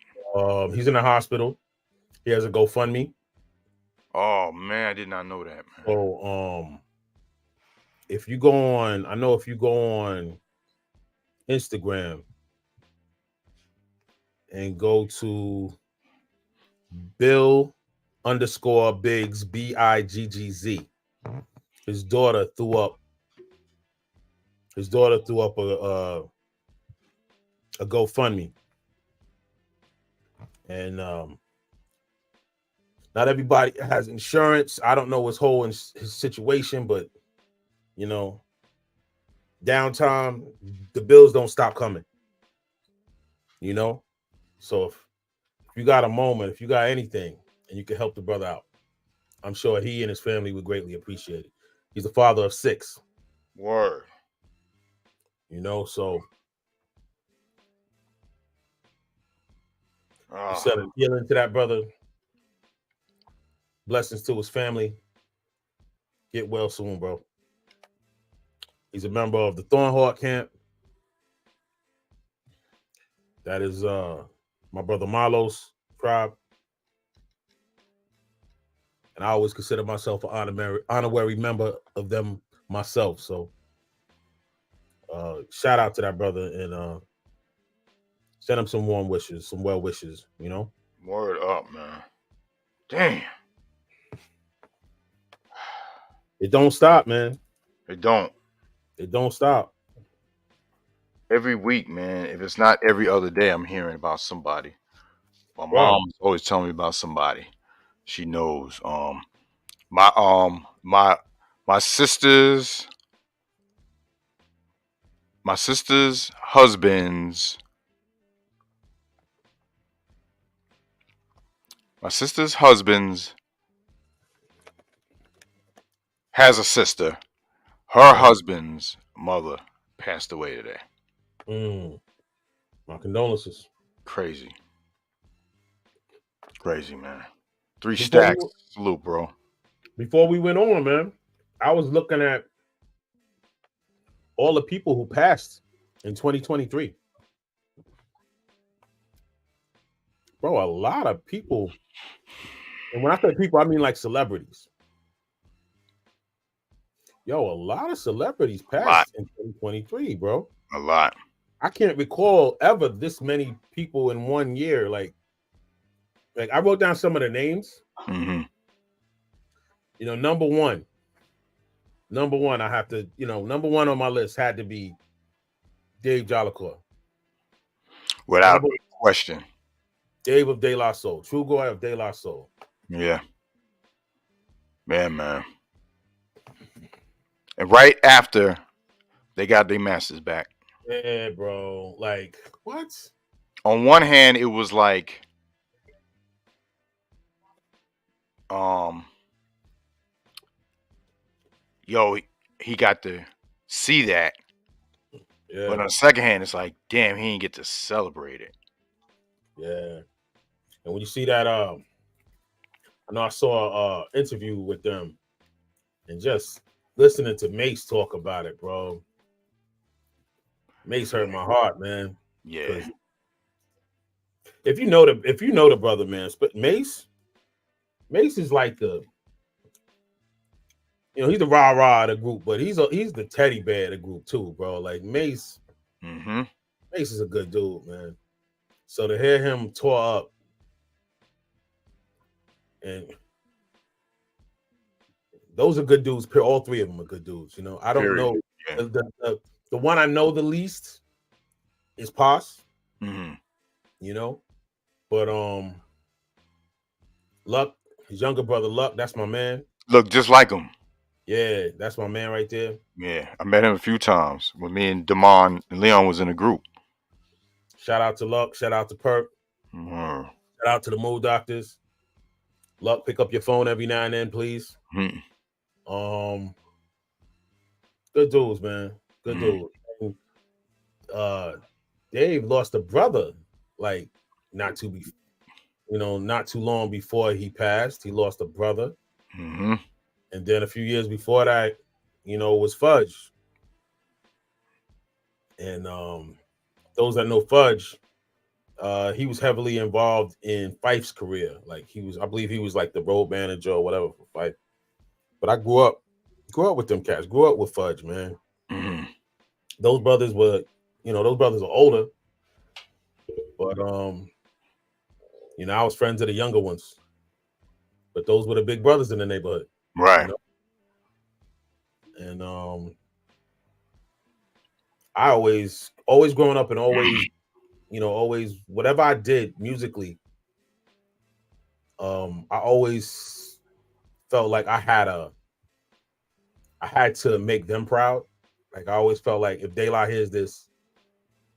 He's in the hospital. He has a GoFundMe. Oh man, I did not know that, man. So if you go on Instagram and go to Bill_Biggs, BIGGZ, his daughter threw up a GoFundMe. And not everybody has insurance. I don't know his situation, but you know, downtime, the bills don't stop coming. You know, so if you got a moment, if you got anything, and you can help the brother out, I'm sure he and his family would greatly appreciate it. He's the father of 6. Word. You know, so sending healing to that brother. Blessings to his family. Get well soon, bro. He's a member of the Thornhawk camp. That is my brother Marlo's tribe. And I always consider myself an honorary member of them myself. So shout out to that brother and send him some warm wishes, some well wishes, you know? Word up, man. Damn. It don't stop, man. It don't stop. Every week, man. If it's not every other day, I'm hearing about somebody. My mom's always telling me about somebody. She knows. My sister's husband's has a sister. Her husband's mother passed away today. My condolences. Crazy, man. 3 stacks. Salute, bro. Before we went on, man, I was looking at all the people who passed in 2023. Bro, a lot of people. And when I say people, I mean like celebrities. Yo, a lot of celebrities passed in 2023, bro. A lot. I can't recall ever this many people in 1 year. Like I wrote down some of the names. Mm-hmm. You know, number one, I have to, number one on my list had to be Dave Jolicoeur. Without question. Dave of De La Soul. True Guy of De La Soul. Yeah. Man. And right after they got their masters back. Yeah, bro. Like, what? on one hand, it was like, yo, he got to see that. Yeah. But on the second hand, it's like, damn, he didn't get to celebrate it. Yeah. And when you see that, I know I saw an interview with them, and just listening to Mace talk about it, bro. Mace hurt my heart, man. Yeah. If you know the brother, man, but Mace is like the, he's the rah-rah of the group, but he's the teddy bear of the group too, bro. Like Mace, Mace is a good dude, man. So to hear him tore up, and those are good dudes. All three of them are good dudes. I don't know. Yeah. The one I know the least is Pos. But Luck, his younger brother Luck, that's my man. Look just like him. Yeah, that's my man right there. Yeah, I met him a few times when me and Damon and Leon was in a group. Shout out to Luck. Shout out to Perk. Shout out to the Mood Doctors. Luck, pick up your phone every now and then, please. Good dudes, man. Good dudes. Dave lost a brother, like not too long before he passed. He lost a brother. And then a few years before that, was Fudge. And those that know Fudge, he was heavily involved in Fife's career. Like I believe he was like the road manager or whatever for Fife. But I grew up with them cats. Grew up with Fudge, man. Those brothers were, those brothers are older. But I was friends of the younger ones. But those were the big brothers in the neighborhood. Right. And I always growing up and always whatever I did musically, I always felt like I had to make them proud. Like I always felt like if De La hears this,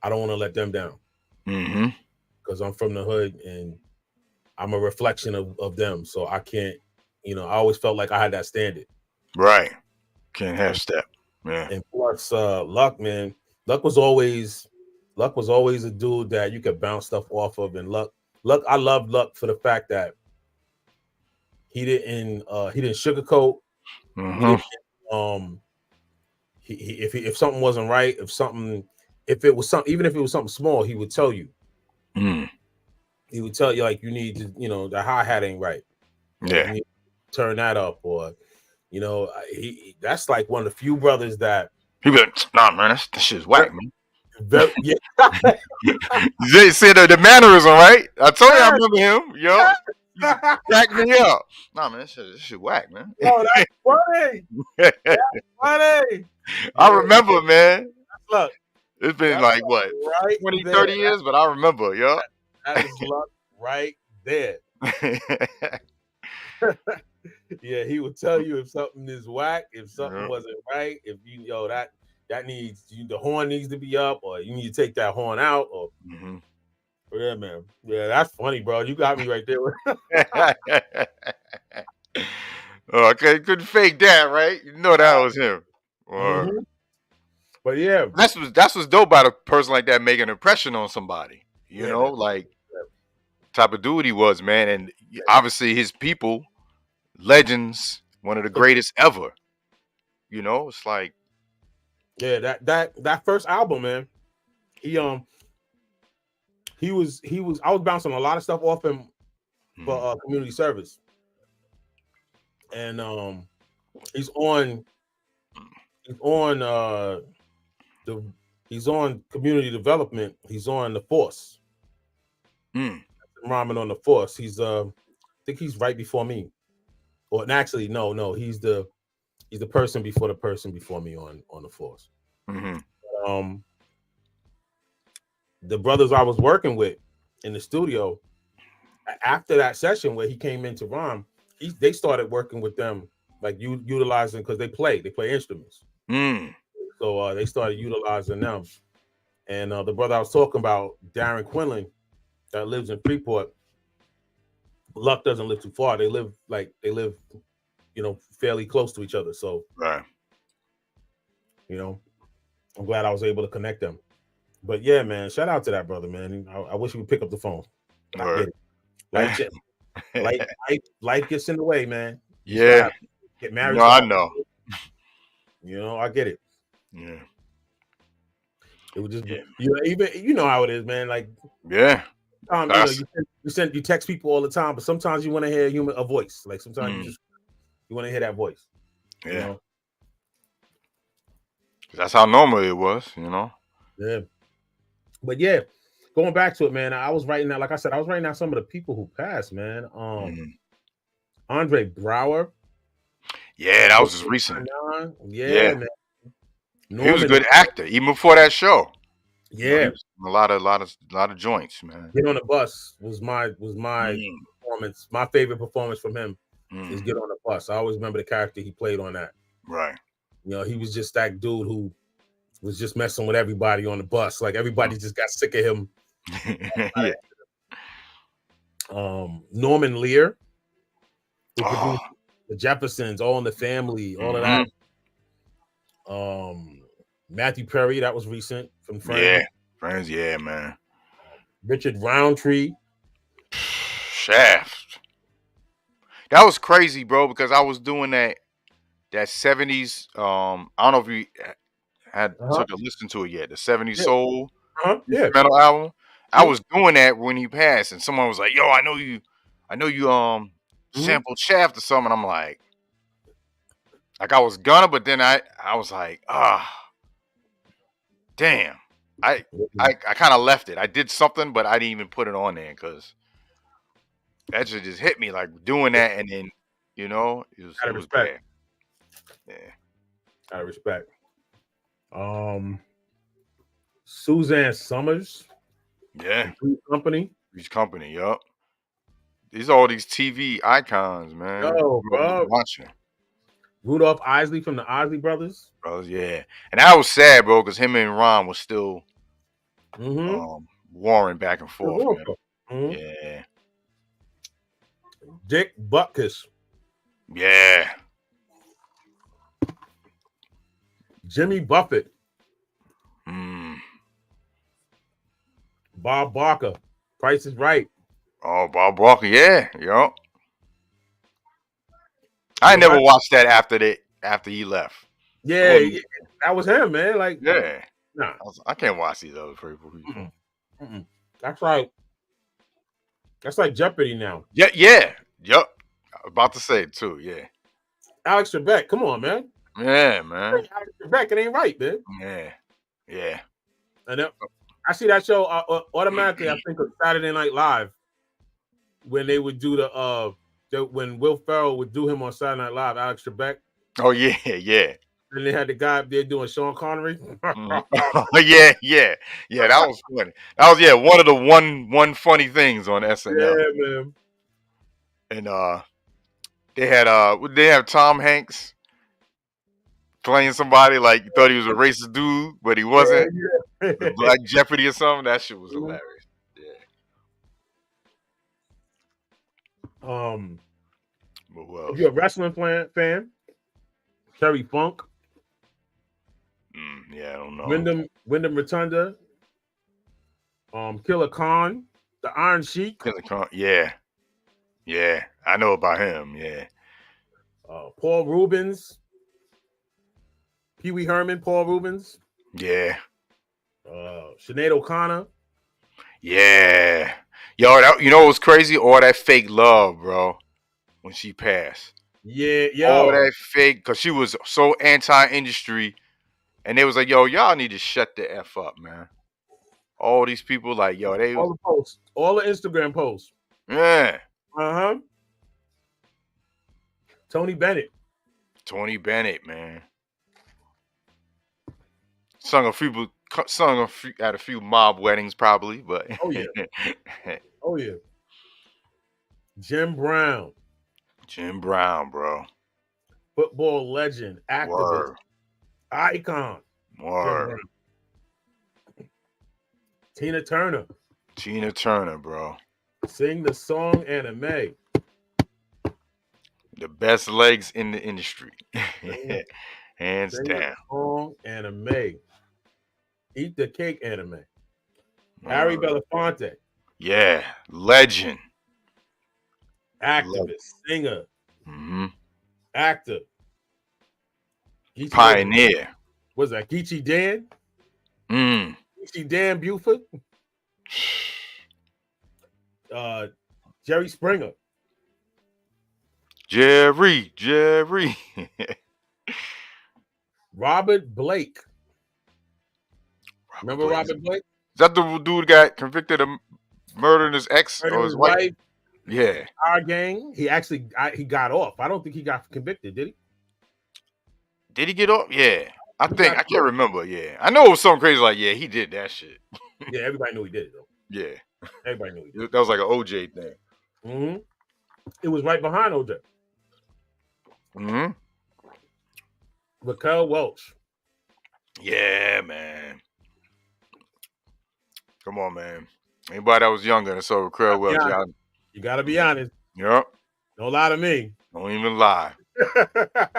I don't want to let them down. Because I'm from the hood and I'm a reflection of them. So I can't, I always felt like I had that standard. Right. Can't have step. Yeah. And plus Luck, man. Luck was always a dude that you could bounce stuff off of. And Luck, I loved Luck for the fact that he didn't sugarcoat. If something wasn't right, if it was something small, he would tell you. He would tell you like you need to, the hi-hat ain't right. Yeah. You need to turn that up, or that's like one of the few brothers that he be like, nah, man, that shit's whack, man. Yeah. They said the mannerism, right? I told you I remember him. Yo, crack me up. Nah, man, this shit whack, man. Oh, that's funny. That's funny. I remember, man. Look, it's been like what, 20, 30 years, but I remember, yo. That is Luck right there. Yeah, he would tell you if something is whack, if something wasn't right, if that needs the horn needs to be up, or you need to take that horn out, or yeah, man. Yeah, that's funny, bro. You got me right there. Oh, okay, couldn't fake that, right? You know that was him. But yeah, that's what's dope about a person like that making an impression on somebody. You know, like type of dude he was, man, and obviously his people, legends, one of the greatest ever. It's like, yeah, that first album, man. He was I was bouncing a lot of stuff off him for community service, and he's on community development. He's on the force. Rhyming on the force. He's I think he's right before me, or actually no, he's the person before the person before me on the force. The brothers I was working with in the studio, after that session where he came into rhyme, they started working with them, like utilizing, because they play instruments. So they started utilizing them. And the brother I was talking about, Darren Quinlan, that lives in Freeport. Luck doesn't live too far. They live, fairly close to each other. So, right. I'm glad I was able to connect them. But yeah, man, shout out to that brother, man. I wish he would pick up the phone. Right. I get it. Life gets in the way, man. Yeah. Get married. No, I know. I get it. Yeah. It would just, even how it is, man. Like, yeah. You text people all the time, but sometimes you want to hear a voice. Like sometimes you want to hear that voice. Yeah. That's how normal it was, Yeah. But yeah, going back to it, man. I was writing out, like I said, some of the people who passed, man. Andre Brower. Yeah, that was just recent. Yeah, man. He was a good actor, even before that show. Yeah, a lot of joints, man. Get on the Bus was my performance. My favorite performance from him is Get on the Bus. I always remember the character he played on that. Right. He was just that dude who was just messing with everybody on the bus. Like everybody just got sick of him. Yeah. Norman Lear, who produced The Jeffersons, All in the Family, all of that. Matthew Perry, that was recent from Friends. Yeah, Friends, yeah, man. Richard Roundtree. Shaft. That was crazy, bro, because I was doing that 70s. I don't know if you had took a listen to it yet. The 70s soul metal album. I was doing that when he passed, and someone was like, "Yo, I know you sampled Shaft or something." I'm like I was gonna, but then I was like, damn. I kind of left it. I did something, but I didn't even put it on there because that just hit me like doing that, and then it was bad. Yeah, out of respect. Suzanne Summers. Yeah. Three's Company. Yup. These are all these TV icons, man. Yo, bro. Watching. Rudolph Isley from the Isley Brothers. Yeah. And that was sad, bro, because him and Ron was still warring back and forth. Yeah. Dick Butkus. Yeah. Jimmy Buffett. Bob Barker. Price is Right. Oh, Bob Barker, yeah. Yup. I never watched that after he left. Yeah, that was him, man. Like, yeah. Nah. I can't watch these other people. That's like Jeopardy now. Yeah. Yup. I was about to say it too, yeah. Alex Trebek, come on, man. Yeah, man. Alex Trebek, it ain't right, man. Yeah. And I see that show automatically. I think of Saturday Night Live when they would do when Will Ferrell would do him on Saturday Night Live, Alex Trebek. Oh yeah. And they had the guy up there doing Sean Connery. Yeah. That was funny. That was one of the one funny things on SNL. Yeah, man. And they have Tom Hanks playing somebody like you thought he was a racist dude, but he wasn't. Yeah. Black Jeopardy or something. That shit was hilarious. Yeah. But well, if you're a wrestling fan, Terry Funk. Yeah, I don't know. Wyndham Rotunda. Killer Khan, the Iron Sheik. Killer Khan, yeah. I know about him. Yeah. Paul Rubens. Pee Wee Herman, Paul Rubens. Yeah. Sinead O'Connor. Yeah. Yo, you know what's crazy? All that fake love, bro. When she passed. Yeah, all that fake, because she was so anti-industry, and they was like, yo, y'all need to shut the F up, man. All these people, like, yo, they all the posts, all the Instagram posts. Yeah. Tony Bennett, man. Sung at a few mob weddings, probably, but oh yeah. Jim Brown, bro. Football legend, activist, icon. Word. Tina Turner. Tina Turner, bro. Sing the song anime. The best legs in the industry. Hands Sing down. the song anime. Eat the cake anime. Harry Belafonte. Yeah, legend. Activist, singer, actor. Pioneer. What's that? Geechee Dan? Geechee Dan Buford? Jerry Springer. Jerry. Robert Blake. Remember Robert Blake? Is that the dude who got convicted of murdering his ex or his wife? Yeah. Our gang. He actually he got off. I don't think he got convicted, did he? Did he get off? Yeah. I can't remember. Yeah. I know it was something crazy like, yeah, he did that shit. Yeah, everybody knew he did it, though. Yeah. Everybody knew he did it. That was like an OJ thing. Mm-hmm. It was right behind OJ. Mm-hmm. Raquel Welch. Yeah, man. Come on, man. Anybody that was younger and saw Raquel Welch, you gotta be honest. Yep. Don't lie to me. Don't even lie.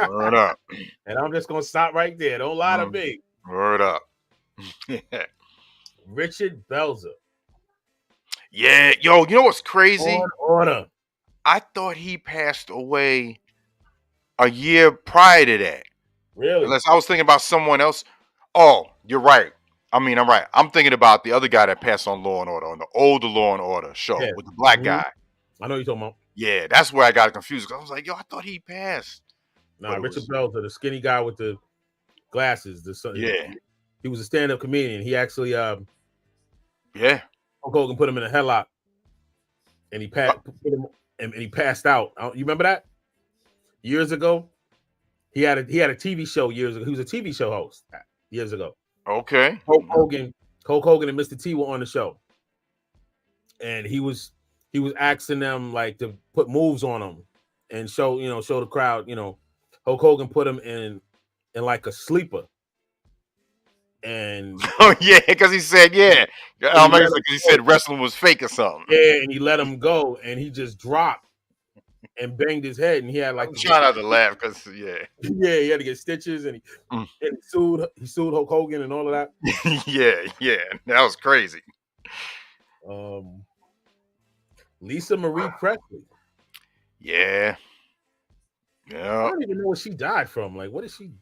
Word up. And I'm just gonna stop right there. Don't lie to me. Word up. Richard Belzer. Yeah, yo, you know what's crazy? On order. I thought he passed away a year prior to that. Really? Unless I was thinking about someone else. Oh, you're right. I mean, I'm right. I'm thinking about the other guy that passed on Law and Order, on the older Law and Order show with the black guy. I know you're talking about. Yeah, that's where I got confused. I was like, yo, I thought he passed. Nah, Richard Belzer, the skinny guy with the glasses. Yeah. He was a stand-up comedian. He actually, yeah. Hulk Hogan put him in a headlock, and he passed out. You remember that? Years ago, he had a TV show years ago. He was a TV show host years ago. Okay. Hulk Hogan and Mr. T were on the show, and he was asking them like to put moves on him and show the crowd. Hulk Hogan put him in like a sleeper. And because he said because he said wrestling was fake or something. Yeah, and he let him go, and he just dropped and banged his head, and he had like trying not to laugh because he had to get stitches, and he sued Hulk Hogan and all of that. yeah, that was crazy. Lisa Marie Presley. Yeah. I don't even know what she died from. Like, what is she?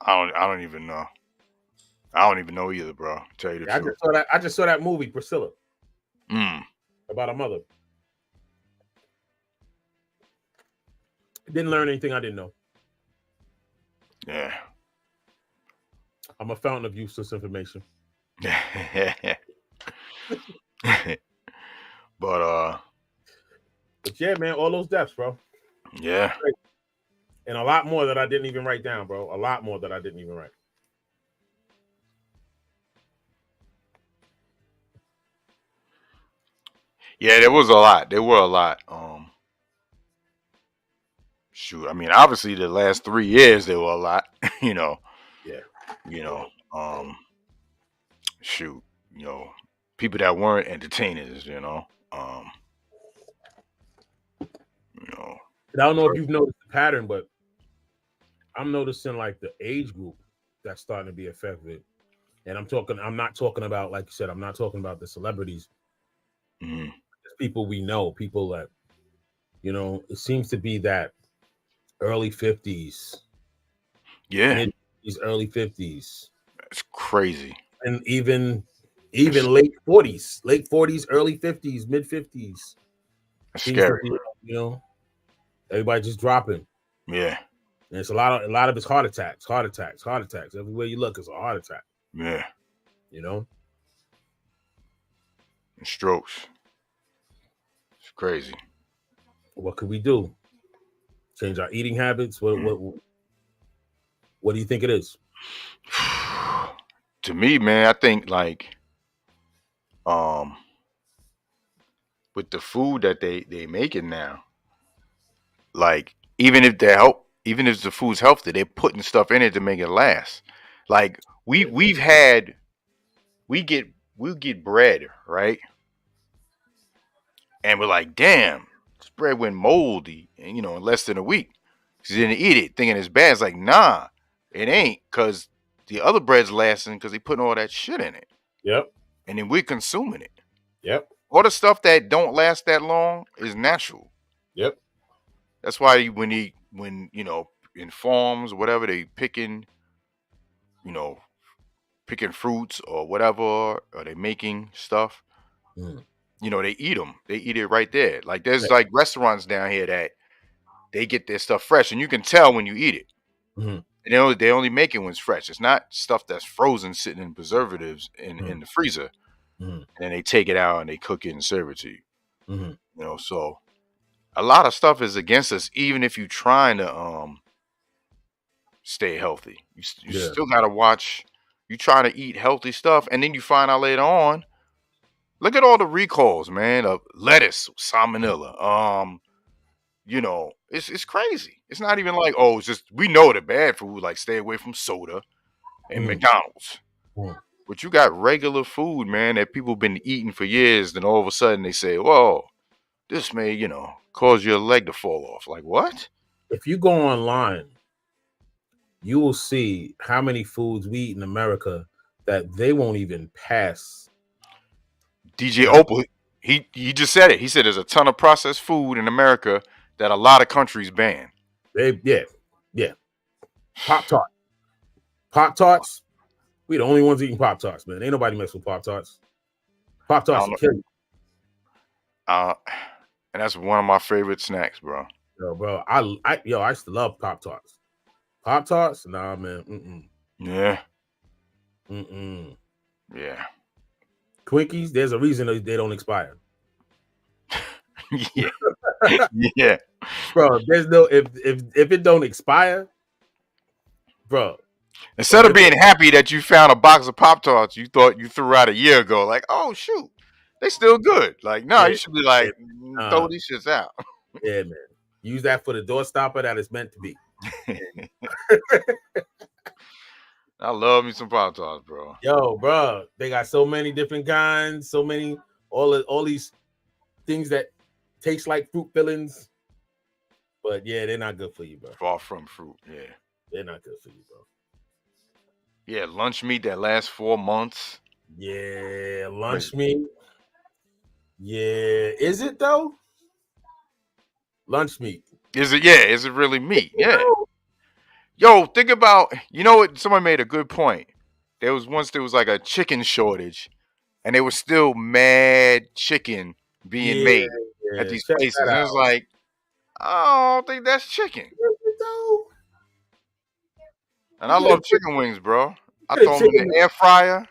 I don't even know. I don't even know either, bro. Tell you the truth. I just saw that movie, Priscilla. About a mother. Didn't learn anything I didn't know. Yeah. I'm a fountain of useless information. But yeah, man, all those deaths, bro. Yeah. And a lot more that I didn't even write down, bro. A lot more that I didn't even write. Yeah, there was a lot. There were a lot. Shoot, I mean, obviously the last 3 years there were a lot. Yeah. Shoot, people that weren't entertainers. And I don't know if you've noticed the pattern, but I'm noticing like the age group that's starting to be affected. And I'm not talking about, like you said, I'm not talking about the celebrities. It's people we know, people that, it seems to be that early 50s. Yeah. These early 50s. It's crazy. And even late 40s, early 50s, mid 50s. That's scary. Everybody just dropping. Yeah. And it's a lot of it's heart attacks. Everywhere you look, it's a heart attack. Yeah. And strokes. It's crazy. What could we do? Change our eating habits? What do you think it is? To me, man, I think like with the food that they making now, like even if the food's healthy, they're putting stuff in it to make it last. Like we get we'll get bread, right? And we're like, damn, this bread went moldy, and in less than a week. She didn't eat it, thinking it's bad. It's like, nah, it ain't, because the other bread's lasting because they putting all that shit in it. Yep. And then we're consuming it. Yep. All the stuff that don't last that long is natural. Yep. That's why when in farms or whatever, they picking fruits or whatever, or they making stuff. They eat them. They eat it right there. Like there's like restaurants down here that they get their stuff fresh, and you can tell when you eat it. And they only make it when it's fresh. It's not stuff that's frozen, sitting in preservatives in the freezer, and they take it out and they cook it and serve it to you. So a lot of stuff is against us, even if you're trying to stay healthy. You still gotta watch. You try to eat healthy stuff, and then you find out later on. Look at all the recalls, man, of lettuce, salmonella. It's crazy. It's not even like, it's just, we know the bad food, like stay away from soda and McDonald's. But you got regular food, man, that people been eating for years. Then all of a sudden they say, whoa, this may, cause your leg to fall off. Like, what? If you go online, you will see how many foods we eat in America that they won't even pass. DJ Opal, he just said it. He said there's a ton of processed food in America that a lot of countries ban. Yeah. Pop-Tarts. We the only ones eating Pop-Tarts, man. Ain't nobody mess with Pop-Tarts. Pop-Tarts will kill you. And that's one of my favorite snacks, bro. Yo, bro, I used to love Pop-Tarts. Pop-Tarts? Nah, man. Yeah. Yeah. Twinkies, there's a reason they don't expire. Yeah. Bro, there's no if it don't expire, bro. Instead of being happy that you found a box of Pop-Tarts you thought you threw out a year ago, like, oh shoot, they still good. Like, no, you should be like, throw these shits out. Yeah, man. Use that for the door stopper that it's meant to be. I love me some Pop-Tarts, bro. Yo, bro, they got so many different kinds, so many, all these things that taste like fruit fillings. But yeah, they're not good for you, bro. Far from fruit, yeah. They're not good for you, bro. Yeah, lunch meat that lasts 4 months. Yeah, lunch meat. Yeah, is it though? Lunch meat. Is it? Yeah, is it really meat? Yeah. Yo, think about, what? Someone made a good point. There was like a chicken shortage, and there was still mad chicken being made at these places. And it was like, I don't think that's chicken. And I love chicken wings, bro. I throw them in the air fryer.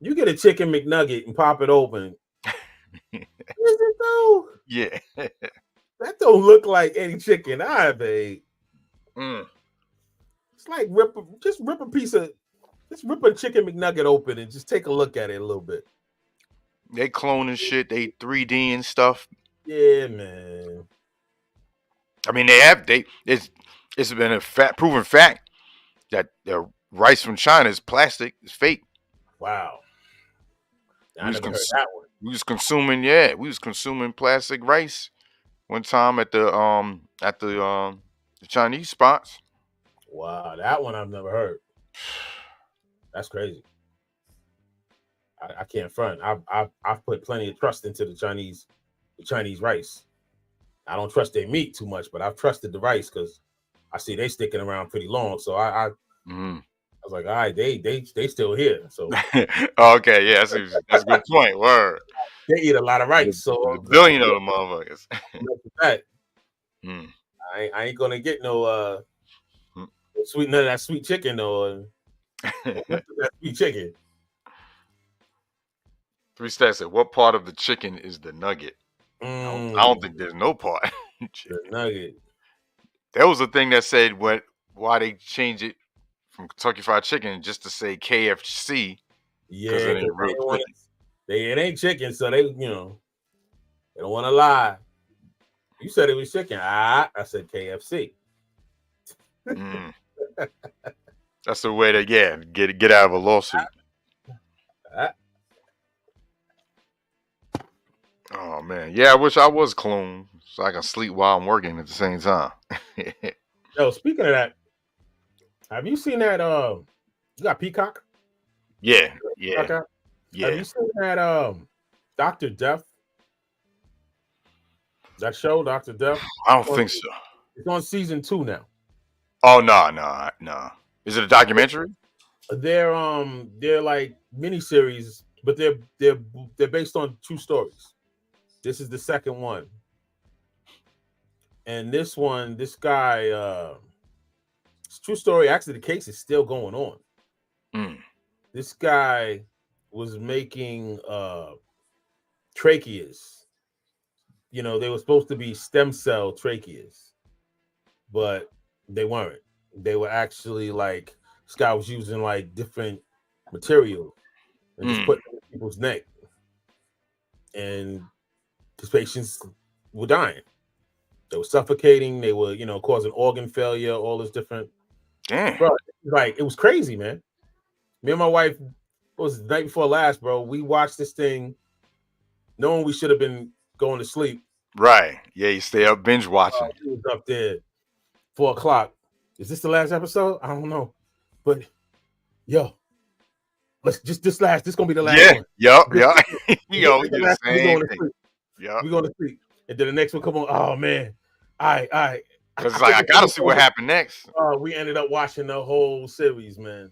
You get a chicken McNugget and pop it open. Is it though? Yeah. That don't look like any chicken I've ate. It's like rip a chicken McNugget open and just take a look at it a little bit. They cloning shit. They 3D and stuff. Yeah, man. I mean, it's been a proven fact that the rice from China is plastic. It's fake. Wow. I never heard that one. We was consuming plastic rice one time at the Chinese spots. Wow, that one I've never heard. That's crazy. I can't front. I've put plenty of trust into the Chinese rice. I don't trust their meat too much, but I've trusted the rice because I see they sticking around pretty long. So I was like, all right, they still here. So okay, yeah, that's a good point. Word. They eat a lot of rice, so a billion of them motherfuckers. I ain't gonna get no none of that sweet chicken though. That sweet chicken. 3 Stacks said, what part of the chicken is the nugget? I don't think there's no part. The nugget. There was a thing that said why they changed it from Kentucky Fried Chicken just to say KFC. Yeah, it ain't chicken, so they don't want to lie. You said it was chicken. I said KFC. That's the way to get out of a lawsuit. man. Yeah, I wish I was cloned so I can sleep while I'm working at the same time. Yo, speaking of that, have you seen that? You got Peacock? Yeah. Have you seen that? Dr. Death. That show, Dr. Death. I don't think so. It's on season 2 now. Oh no. Is it a documentary? They're like miniseries, but they're based on true stories. This is the second one. And this guy, it's true story. Actually, the case is still going on. This guy was making tracheas. You know, they were supposed to be stem cell tracheas, but they weren't. They were actually like, this guy was using like different material and just putting it in people's neck. And his patients were dying. They were suffocating. They were, causing organ failure, all this different. Damn. Bro, like, it was crazy, man. Me and my wife, it was the night before last, bro. We watched this thing knowing we should have been going to sleep. Right. Yeah, you stay up binge watching. He was up there 4:00. Is this the last episode? I don't know. But yo, let's just this gonna be the last one. Yup. Yo, we do the same thing. We're going to sleep. And then the next one come on. Oh man. All right. Because it's like I gotta see what happened next. We ended up watching the whole series, man.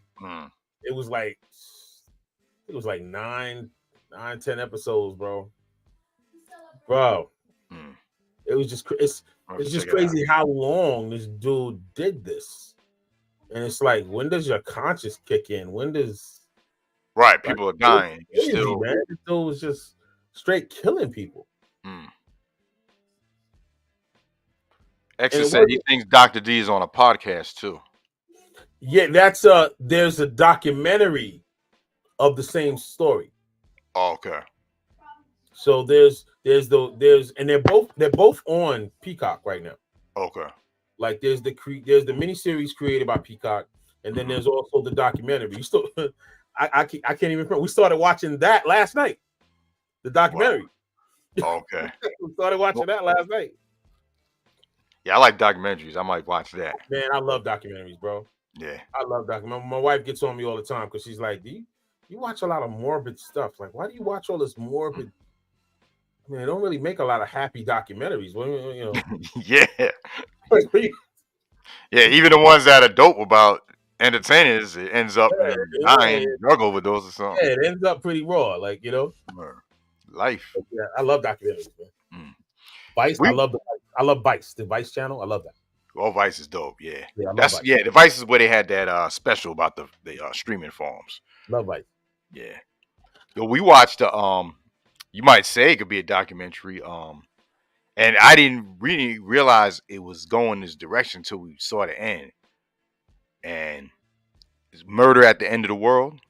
It was like 9, 10 episodes, bro. It was just it's just crazy how long this dude did this. And it's like, when does your conscience kick in? When does people are dying. Crazy, still, man. This dude was just straight killing people. Extra said he thinks Dr. D is on a podcast too. Yeah, there's a documentary of the same story. Oh, okay. So there's and they're both on Peacock right now. Okay. Like there's the miniseries created by Peacock, and then there's also the documentary. You still, I can't even remember. We started watching that last night. The documentary. Wow. Okay. We started watching that last night. Yeah, I like documentaries. I might watch that. Man, I love documentaries, bro. Yeah. I love documentaries. My wife gets on me all the time because she's like, you watch a lot of morbid stuff. Like, why do you watch all this morbid? I mean, they don't really make a lot of happy documentaries. Yeah. Yeah, even the ones that are dope about entertainers, it ends up dying drug overdose or something. Yeah, it ends up pretty raw, life. But yeah, I love documentaries, man. Vice, I love Vice, the Vice channel. I love that. Oh, Vice is dope. Yeah, I love Vice. The Vice is where they had that special about the streaming forums. Love Vice. Yeah. Yo, we watched you might say it could be a documentary. And I didn't really realize it was going this direction until we saw the end. And it's Murder at the End of the World.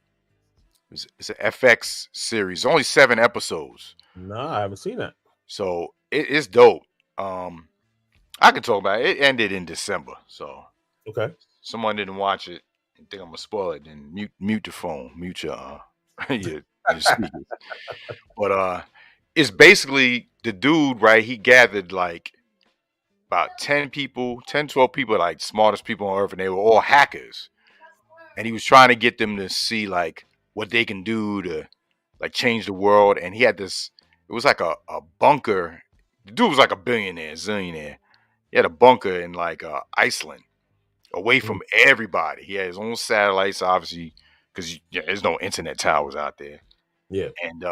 It's an FX series. Only 7 episodes. No, I haven't seen that. So it's dope. I can talk about it. It ended in December. So okay. Someone didn't watch it and think I'm gonna spoil it, then mute the phone, mute your your speakers. But it's basically the dude, right? He gathered like about 10 people, 10, 12 people, like smartest people on earth, and they were all hackers. And he was trying to get them to see like what they can do to like change the world. And he had this, it was like a bunker. The dude was like a zillionaire. He had a bunker in like Iceland, away from everybody. He had his own satellites, obviously, because there's no internet towers out there. Yeah. And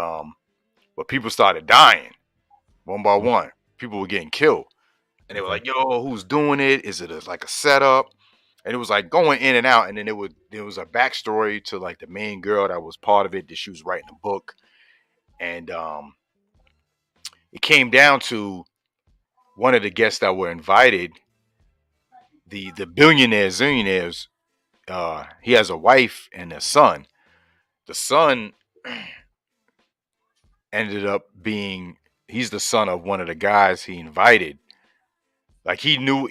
but people started dying one by one. People were getting killed. And they were like, yo, who's doing it? Is it like a setup? And it was like going in and out. And then there was a backstory to like the main girl that was part of it, that she was writing a book. And it came down to one of the guests that were invited, the zillionaires, he has a wife and a son. The son ended up being, he's the son of one of the guys he invited. Like he knew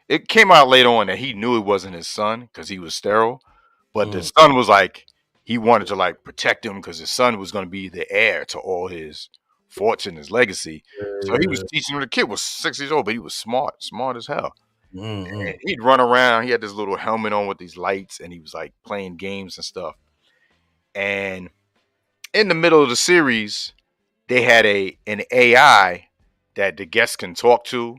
it came out later on that he knew it wasn't his son because he was sterile. But the son was like, he wanted to like protect him because his son was going to be the heir to all his fortune, his legacy. So he was teaching him. The kid was 6 years old, but he was smart as hell. And he'd run around. He had this little helmet on with these lights, and he was like playing games and stuff. And in the middle of the series, they had an AI that the guests can talk to,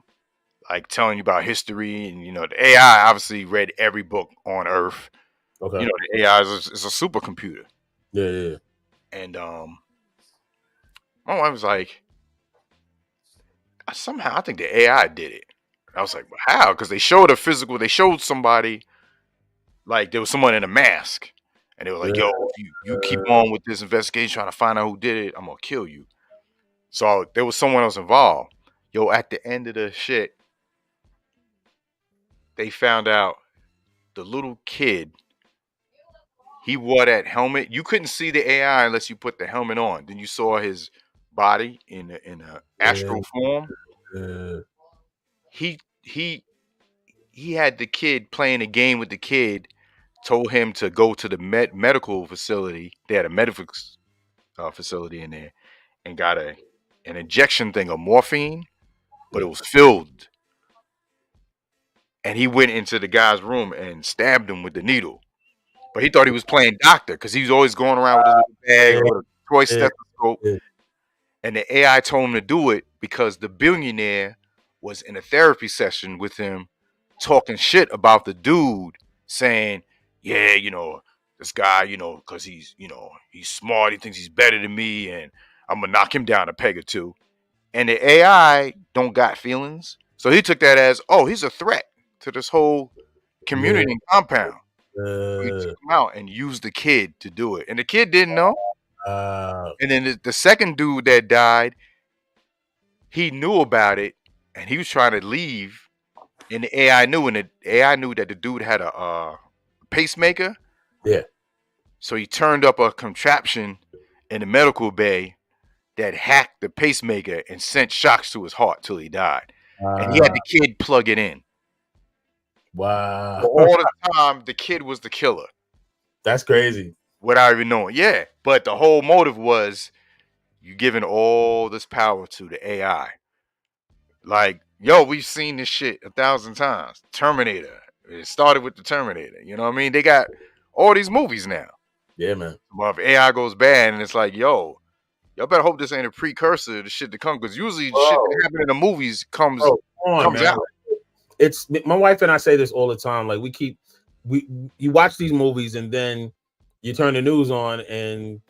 like telling you about history. And the AI obviously read every book on Earth. Okay. The AI is a supercomputer. Yeah. And my wife was like, somehow I think the AI did it. I was like, well, how? Because they showed they showed somebody, like there was someone in a mask. And they were like, yo, if you keep on with this investigation trying to find out who did it, I'm going to kill you. So there was someone else involved. Yo, at the end of the shit, they found out the little kid, he wore that helmet. You couldn't see the AI unless you put the helmet on. Then you saw his body in a astral form. He had the kid playing a game with the kid, told him to go to the medical facility. They had a medical facility in there, and got an injection thing of morphine, but it was filled. And he went into the guy's room and stabbed him with the needle. But he thought he was playing doctor because he was always going around with his little bag with a toy stethoscope. And the AI told him to do it because the billionaire was in a therapy session with him talking shit about the dude, saying, yeah, this guy, because he's smart, he thinks he's better than me, and I'm going to knock him down a peg or two. And the AI don't got feelings. So he took that as, oh, he's a threat to this whole community and compound. So he took him out and used the kid to do it. And the kid didn't know. And then the second dude that died, he knew about it, and he was trying to leave. And the AI knew, and the AI knew that the dude had a pacemaker. Yeah. So he turned up a contraption in the medical bay that hacked the pacemaker and sent shocks to his heart till he died. And he had the kid plug it in. Wow. So all the time, the kid was the killer. That's crazy. Without even knowing. Yeah. But the whole motive was you giving all this power to the AI. Like, yo, we've seen this shit 1,000 times. Terminator. It started with the Terminator. You know what I mean? They got all these movies now. Yeah, man. Well, if AI goes bad and it's like, yo, y'all better hope this ain't a precursor to shit to come, because usually shit that happen in the movies comes out. It's my wife and I say this all the time. Like you watch these movies and then you turn the news on and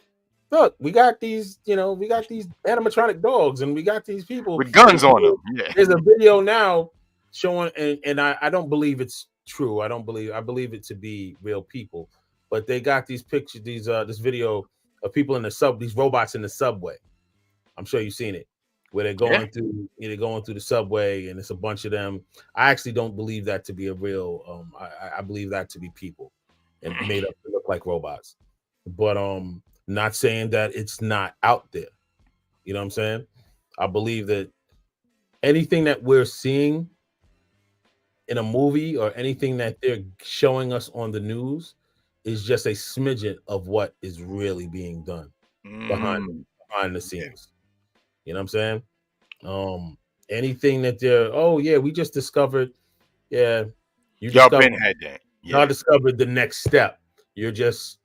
look, we got these animatronic dogs and we got these people with guns on them. Yeah. There's a video now showing, and I don't believe it's true. I believe it to be real people, but they got these pictures, this video of people in these robots in the subway. I'm sure you've seen it, where they're going through the subway, and it's a bunch of them. I actually don't believe that to be a real. I believe that to be people and made up to look like robots. But not saying that it's not out there. You know what I'm saying? I believe that anything that we're seeing in a movie or anything that they're showing us on the news is just a smidgen of what is really being done behind the scenes. You know what I'm saying? Anything that they're, we just discovered. Yeah, y'all been had that. Y'all discovered the next step. You're just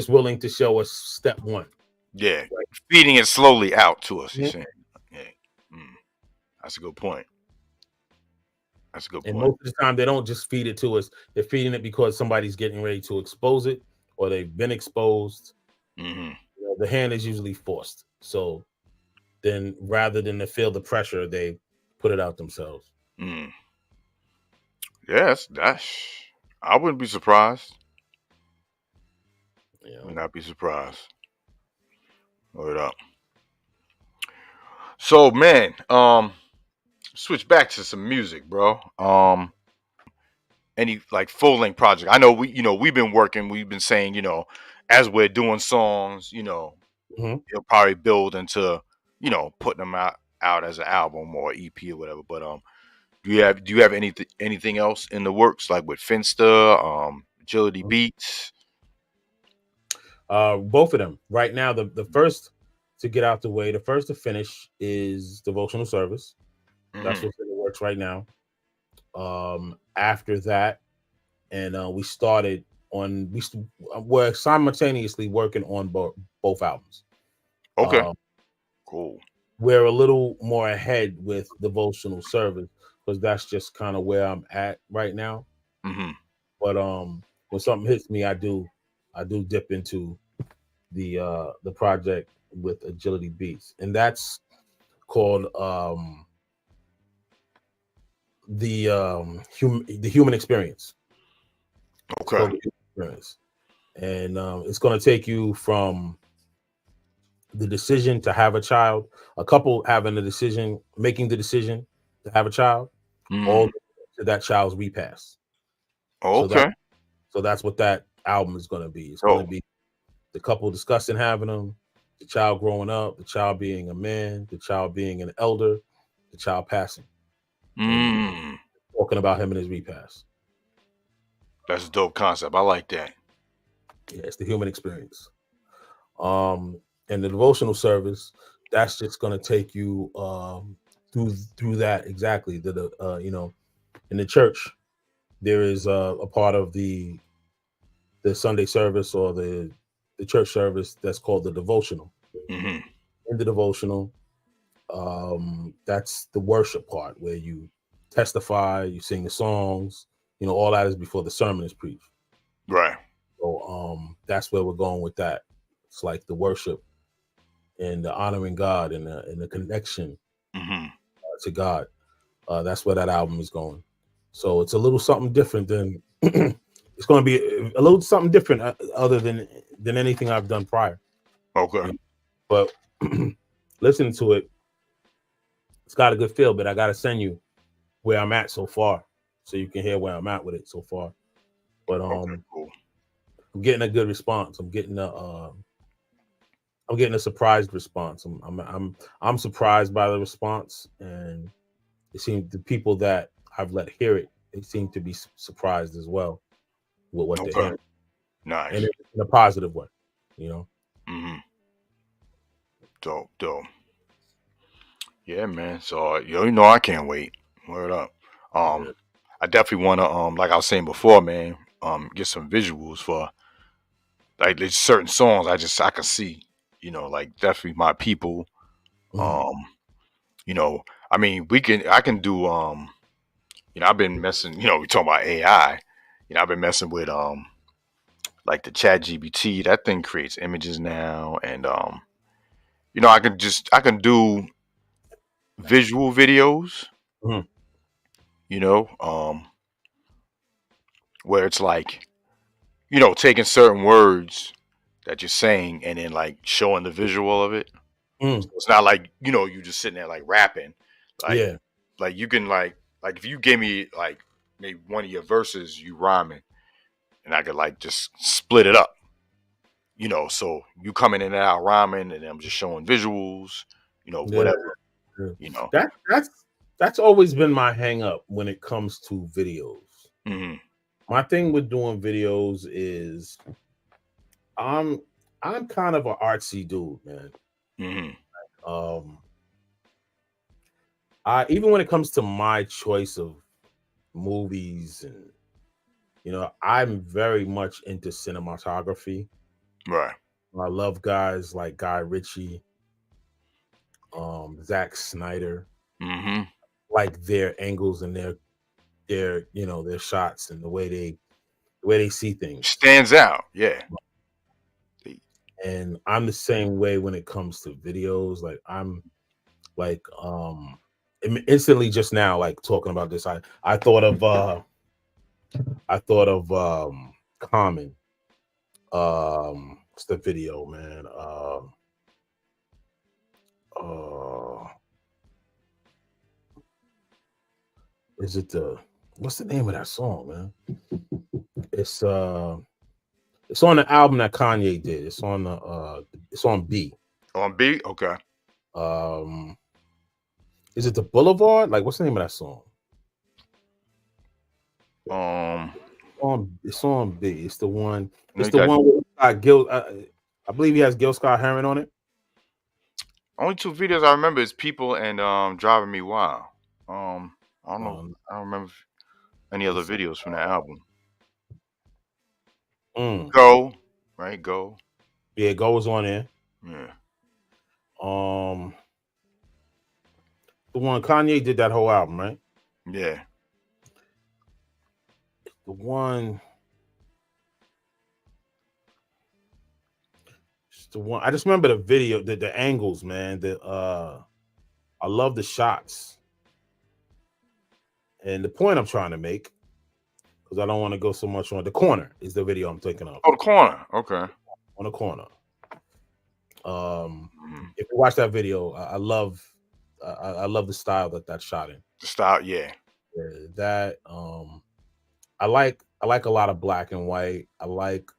willing to show us step one. Yeah, right. Feeding it slowly out to us. You're saying, that's a good point. And most of the time, they don't just feed it to us. They're feeding it because somebody's getting ready to expose it, or they've been exposed. Mm-hmm. The hand is usually forced. So then, rather than to feel the pressure, they put it out themselves. Yes, I wouldn't be surprised. Yeah, would not be surprised. Word up. So, man, switch back to some music, bro. Any like full length project? I know we've been working. We've been saying, as we're doing songs, it'll probably build into, putting them out as an album or EP or whatever. But do you have anything else in the works, like with Finsta, Agility Beats? Both of them right now. The first to get out the way, the first to finish is devotional service. That's Mhm. what's in the works right now. After that, and we started on we're simultaneously working on both albums. Okay. Cool. We're a little more ahead with devotional service because that's just kind of where I'm at right now. Mhm. But when something hits me, I do dip into the project with Agility Beats, and that's called the human experience. Okay. Called the human experience. And it's going to take you from the decision to have a child, a couple having the decision, making the decision to have a child, all to that child's repass. Okay. So that's what that album is going to be. It's going to be the couple discussing having them, the child growing up, the child being a man, the child being an elder, the child passing. Talking about him and his repass. That's a dope concept. I like that. Yeah, it's the human experience. And the devotional service, that's just going to take you through that exactly. In the church, there is a part of the Sunday service or the church service that's called the devotional. Mm-hmm. In the devotional, that's the worship part where you testify, you sing the songs, all that is before the sermon is preached. Right. So that's where we're going with that. It's like the worship and the honoring God and the connection to God. That's where that album is going. So it's a little something different than it's going to be a little something different other than anything I've done prior. Okay. But listening to it, it's got a good feel, but I got to send you where I'm at so far so you can hear where I'm at with it so far. But cool. I'm getting a good response. I'm getting a surprised response. I'm surprised by the response, and it seems the people that I've let hear it, they seem to be surprised as well with what they're hearing. Nice. And in a positive way, Mm-hmm. Dope. Yeah, man. So I can't wait. Word up. I definitely want to like I was saying before, man, get some visuals for like there's certain songs I can see, like definitely my people. I mean I can do I've been messing, we talking about AI. I've been messing with like the Chat GPT. That thing creates images now, and I can do visual videos. Where it's like, taking certain words that you're saying and then like showing the visual of it. So it's not like, you just sitting there like rapping. Like, like you can like if you gave me like maybe one of your verses, you rhyming, and I could like just split it up. So you coming in and out rhyming, and I'm just showing visuals, whatever. That's always been my hang up when it comes to videos. Mm-hmm. My thing with doing videos is I'm kind of an artsy dude, man. Mm-hmm. I even when it comes to my choice of movies, and I'm very much into cinematography. Right. I love guys like Guy Ritchie, Zack Snyder, like their angles and their shots and the way they see things stands out. Yeah. And I'm the same way when it comes to videos. Like I'm like instantly just now, like talking about this, I thought of Common. What's the video, man? Is it what's the name of that song, man? It's on the album that Kanye did. It's on B. On B? Okay. Is it The Boulevard? Like, what's the name of that song? It's on B. It's the one. It's the one with Gil. I believe he has Gil Scott Heron on it. Only 2 videos I remember is People and Driving Me Wild. I don't know. I don't remember any other videos from that album. Go, right? Go. Yeah, Go was on there. Yeah. The one Kanye did that whole album, right? Yeah. The one. I just remember the video, the angles, man. I love the shots. And the point I'm trying to make, because I don't want to go so much on The Corner, is the video I'm thinking of. Oh, The Corner. Okay. On The Corner. If you watch that video, I love the style that shot in. The style, yeah. That I like a lot of black and white. I like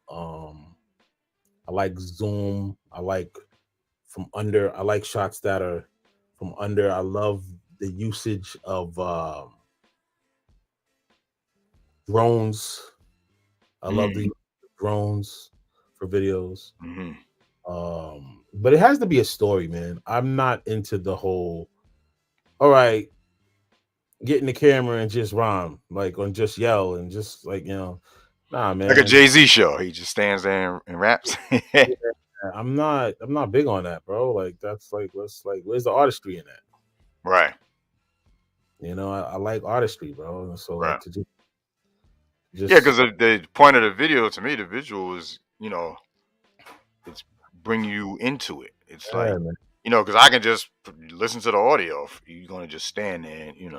zoom. I like from under. I like shots that are from under. I love the usage of drones. I love the drones for videos. But it has to be a story, man. I'm not into the whole, all right, get in the camera and just rhyme, like, or just yell and just like, nah, man. Like a Jay-Z show. He just stands there and raps. Yeah, I'm not big on that, bro. Like, that's like, where's the artistry in that? Right. I like artistry, bro. And so right. Like, to just yeah, because the point of the video, to me, the visual is, it's bring you into it. It's like, man. Because I can just listen to the audio. You're gonna just stand there, and,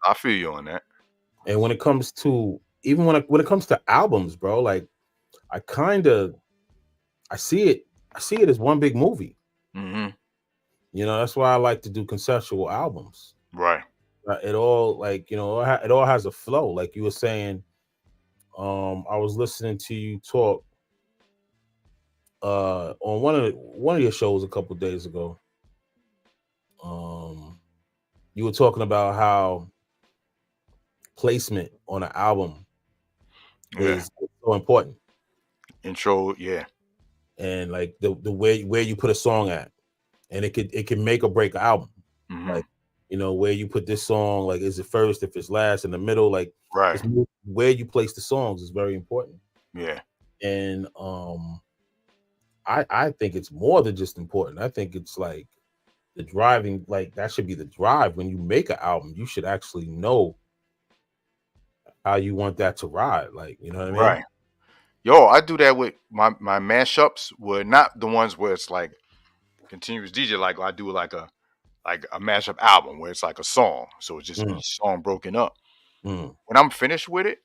I feel you on that. And when it comes to when it comes to albums, bro, like I see it as one big movie. That's why I like to do conceptual albums. Right. It all it all has a flow. Like you were saying, I was listening to you talk on one of your shows a couple of days ago. You were talking about how placement on an album is so important. Intro, yeah. And like the way where you put a song at, and it can make or break an album. Like, where you put this song, like, is it first, if it's last, in the middle, like, right. Where you place the songs is very important. Yeah. And I think it's more than just important. I think it's like the driving, like that should be the drive. When you make an album, you should actually know how you want that to ride. Like, you know what I mean? Right. Yo, I do that with my mashups, were not the ones where it's like continuous DJ. Like I do like a mashup album where it's like a song. So it's just each song broken up. When I'm finished with it,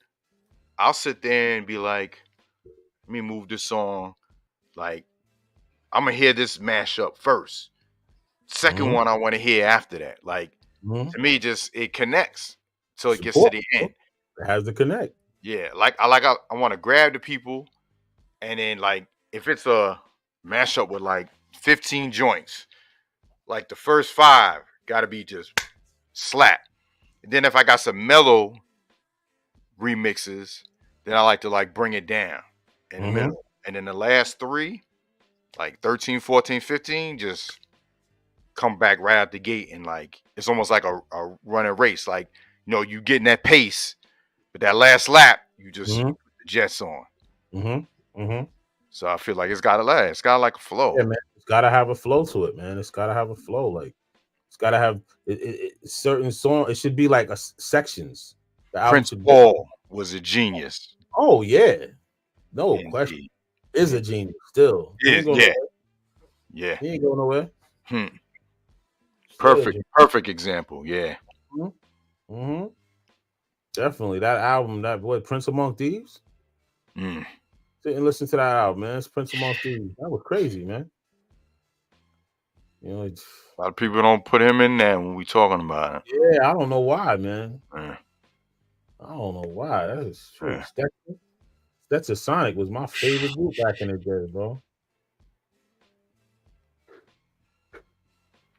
I'll sit there and be like, let me move this song. Like, I'm going to hear this mashup first. Second one I want to hear after that. Like, to me, it connects till it gets to the end. It has to connect. Yeah. Like, I want to grab the people. And then, like, if it's a mashup with like 15 joints, like the first 5 got to be just slap. And then if I got some mellow remixes, then I like to like bring it down in the middle. And then the last 3, like 13, 14, 15, just come back right out the gate. And like, it's almost like a running race. Like, you getting that pace, but that last lap, you just put the jets on. So I feel like it's got to last. It's got like a flow. Yeah, man. It's got to have a flow to it, man. It's got to have a flow. Like, it's got to have certain song. It should be like sections. Prince Paul was a genius. Oh yeah, no question. Is a genius still. Yeah. He ain't going nowhere. Perfect example. Yeah. Definitely that album. That boy Prince Among Thieves. Sit and listen to that album, man. It's Prince Among Thieves. That was crazy, man. A lot of people don't put him in there when we talking about it. Yeah, I don't know why, man. I don't know why. That is true. Stetson Sonic was my favorite group back in the day, bro.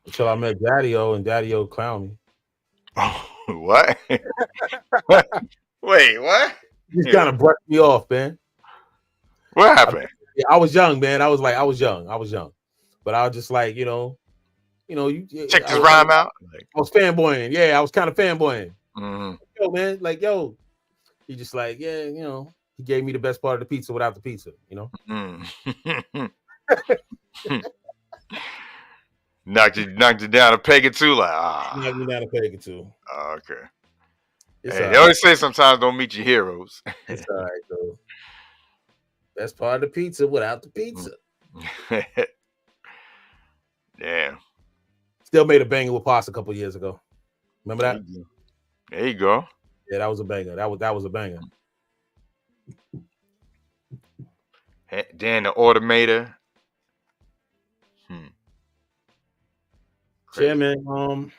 Until I met Daddy-O, and Daddy-O clowned me. What? Wait, what? He's kind of brushed me off, man. What happened? I was young, man. I was young. but I was just like, you check this rhyme out. I was fanboying. Yeah, I was kind of fanboying. Mm-hmm. Yo, man, like, yo, he just like, yeah, he gave me the best part of the pizza without the pizza, Mm. knocked you down a peg or two, like knocked me down a peg or two. Okay. It's Hey, they always say sometimes don't meet your heroes. It's all right, though. Best part of the pizza without the pizza. Damn. Still made a banger with Pasta a couple years ago. Remember that? There you go. Yeah, that was a banger. That was a banger. Dan the Automator. Yeah, man.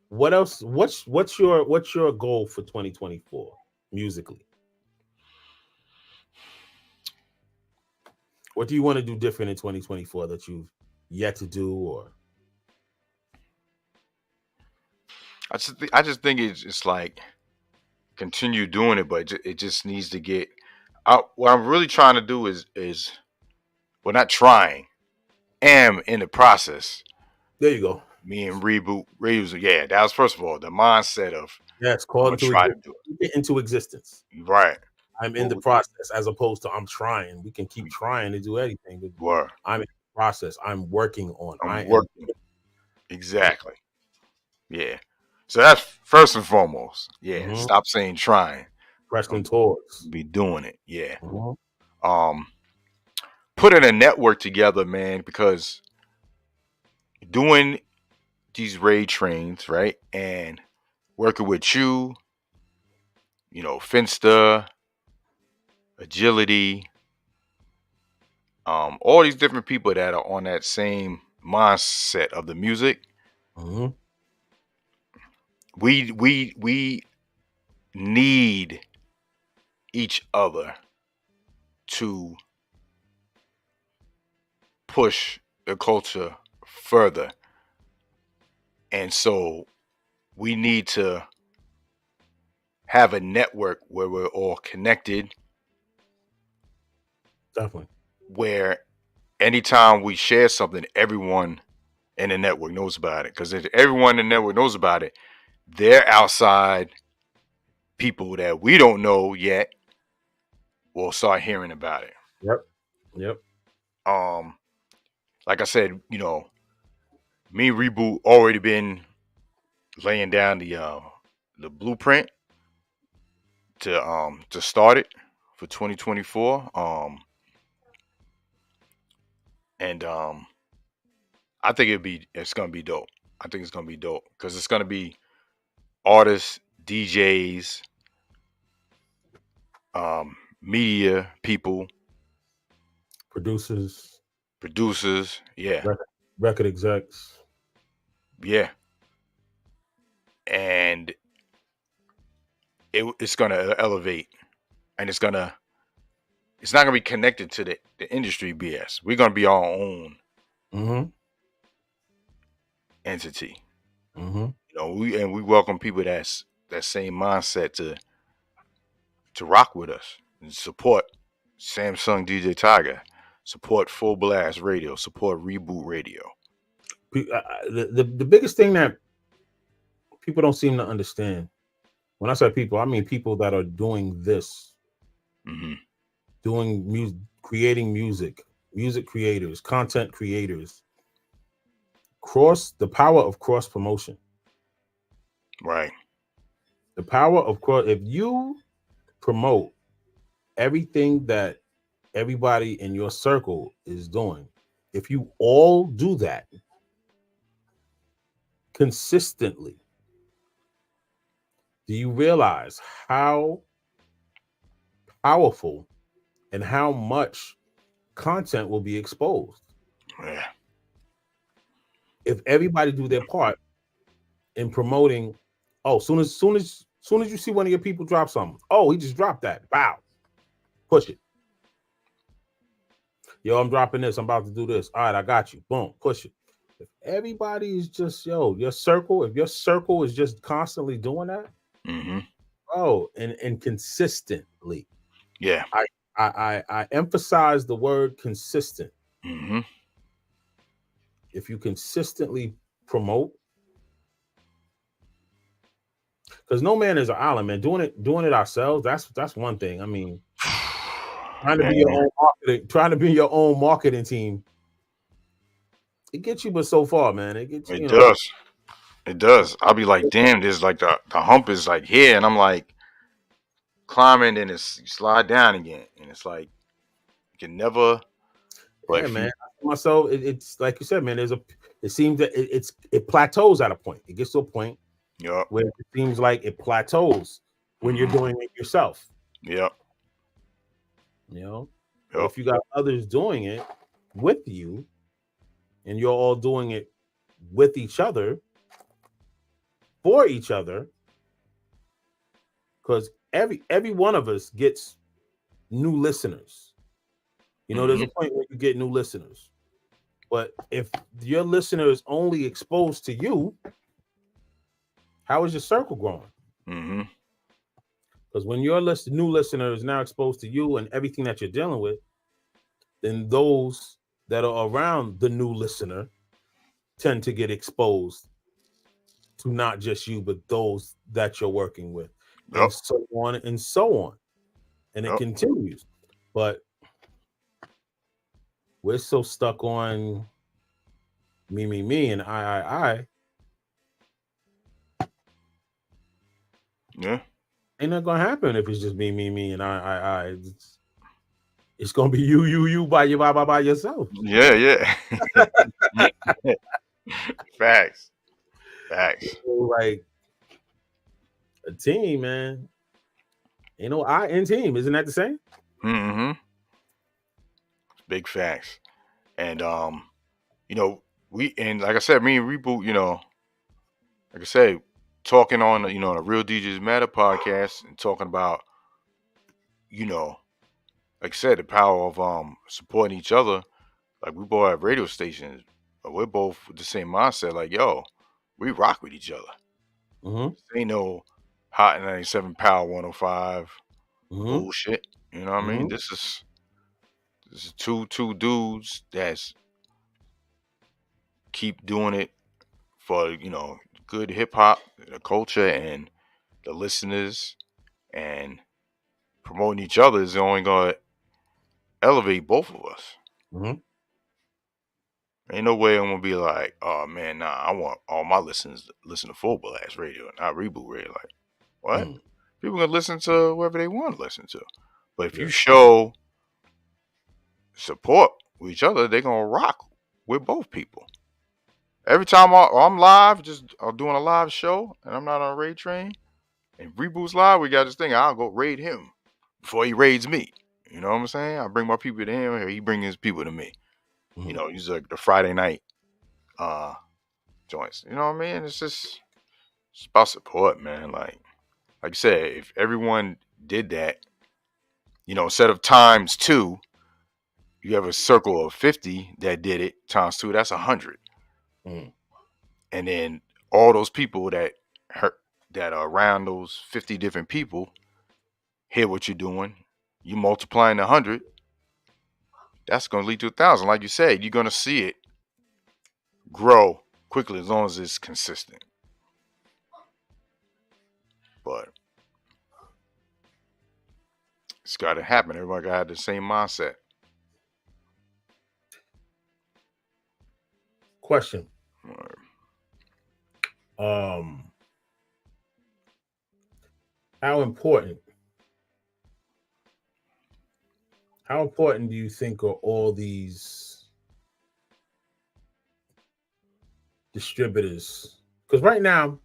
What else? What's your goal for 2024 musically? What do you want to do different in 2024 that you've yet to do? Or I just think it's like continue doing it, but it just needs to get out. What I'm really trying to do is well, not trying, am in the process. There you go. Me and Reboot Reviews. Yeah, that was first of all the mindset of it's called into existence. Right. I'm in the process as opposed to I'm trying. We can keep trying to do anything. But I'm in the process. I'm working on. I'm working. Exactly. Yeah. So that's first and foremost. Yeah. Mm-hmm. Stop saying trying. Pressing towards. Be doing it. Yeah. Mm-hmm. Putting a network together, man, because doing these raid trains, right? And working with you, Finsta, Agility, all these different people that are on that same mindset of the music. Mm-hmm. We need each other to push the culture further. And so we need to have a network where we're all connected. Definitely. Where anytime we share something, everyone in the network knows about it. Because if everyone in the network knows about it, they're outside people that we don't know yet will start hearing about it. Yep. Like I said, me and Reboot already been laying down the blueprint to start it for 2024. And I think it's gonna be dope. I think it's gonna be dope because it's gonna be artists, DJs, media people, producers, yeah, record execs, yeah, and it's gonna elevate, and it's not gonna be connected to the industry BS. We're gonna be our own entity. Mm-hmm. We welcome people that same mindset to rock with us and support Samsung Djaytiger, support Full Blast Radio, support Reboot Radio. The biggest thing that people don't seem to understand, when I say people, I mean people that are doing this, doing music, creating music creators, content creators, the power of cross promotion. Right. The power of if you promote everything that everybody in your circle is doing, if you all do that consistently, do you realize how powerful and how much content will be exposed? Yeah. If everybody do their part in promoting, soon as you see one of your people drop something, he just dropped that, bow, push it. Yo, I'm dropping this, I'm about to do this. All right, I got you. Boom, push it. If everybody is just, your circle, if your circle is just constantly doing that, and consistently. Yeah. I emphasize the word consistent. Mm-hmm. If you consistently promote, because no man is an island, man. Doing it ourselves, that's one thing. I mean, trying to be your own marketing team, it gets you but so far, man. It gets It does. It does. I'll be like, damn, there's like the hump is like here, and I'm like climbing, and it's you slide down again, and it's like you can never. Yeah, man. Myself, it's like you said, man. It seems that it plateaus at a point. It gets to a point where it seems like it plateaus when you're doing it yourself. Yep. You know, but if you got others doing it with you, and you're all doing it with each other, for each other, because every one of us gets new listeners. You know, there's a point where you get new listeners. But if your listener is only exposed to you, how is your circle growing? Mm-hmm. Because when your new listener is now exposed to you and everything that you're dealing with, then those that are around the new listener tend to get exposed to not just you, but those that you're working with, and so on and so on. And it continues. But we're so stuck on me, and I. Yeah. Ain't not gonna happen if it's just me, and I. It's gonna be you by yourself. Yeah. Facts. So, like a team, man. You know, I in team, isn't that the same? Mm-hmm. Big facts. And you know, like I said, me and Reboot, you know, like I said, talking on the Real DJs Matter podcast and talking about, you know, like I said, the power of supporting each other. Like we both have radio stations, but we're both with the same mindset. Like, yo, we rock with each other. Mm-hmm. Ain't no Hot 97 Power 105 bullshit. You know what I mean? This is two dudes that's keep doing it for good hip hop, the culture, and the listeners, and promoting each other is only gonna elevate both of us. Mm-hmm. Ain't no way I'm gonna be like, oh man, nah, I want all my listeners to listen to Full Blast Radio, not Reboot Radio. Like, what? People gonna listen to whoever they want to listen to. But if you show support with each other, they're gonna rock with both people. Every time I'm live, I'm doing a live show, and I'm not on a raid train, and Reboot's live, we got this thing. I'll go raid him before he raids me. You know what I'm saying? I bring my people to him, or he bring his people to me. You know, use the Friday night joints. You know what I mean? It's about support, man. Like you said, if everyone did that, instead of times 2, you have a circle of 50 that did it times 2. That's 100. And then all those people that are around those 50 different people hear what you're doing. You multiplying 100. That's going to lead to 1,000. Like you said, you're going to see it grow quickly as long as it's consistent. But it's got to happen. Everybody got to have the same mindset. Question. How important do you think are all these distributors? Because right now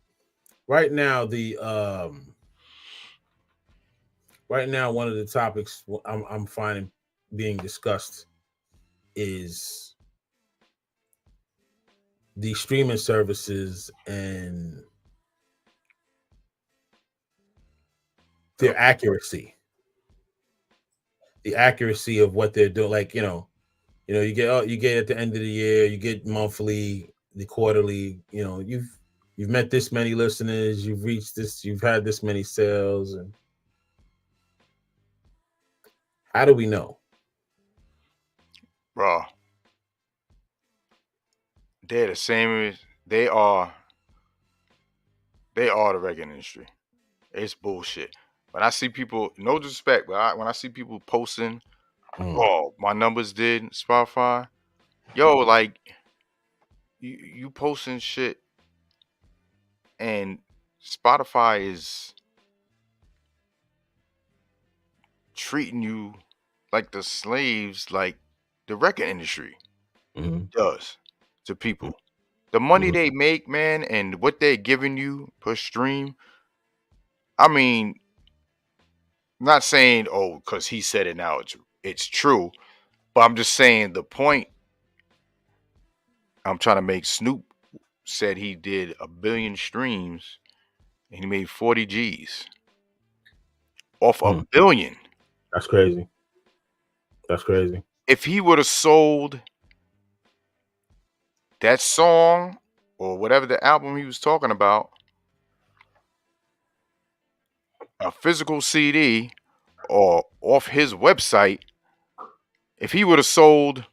one of the topics I'm finding being discussed is the streaming services and their accuracy. The accuracy of what they're doing. Like, you get at the end of the year, you get monthly, the quarterly, you've met this many listeners, you've reached this, you've had this many sales. And how do we know? Bro, they're the same as they are. They are the record industry. It's bullshit. When I see people, no disrespect, but when I see people posting, oh, my numbers did Spotify, yo, like you posting shit, and Spotify is treating you like the slaves, like the record industry does to people. The money they make, man, and what they're giving you per stream. I mean, not saying, oh, because he said it now, it's true. But I'm just saying the point I'm trying to make. Snoop said he did 1 billion streams and he made 40 G's off 1 billion. That's crazy. That's crazy. If he would have sold that song or whatever the album he was talking about, a physical CD or off his website, if he would have sold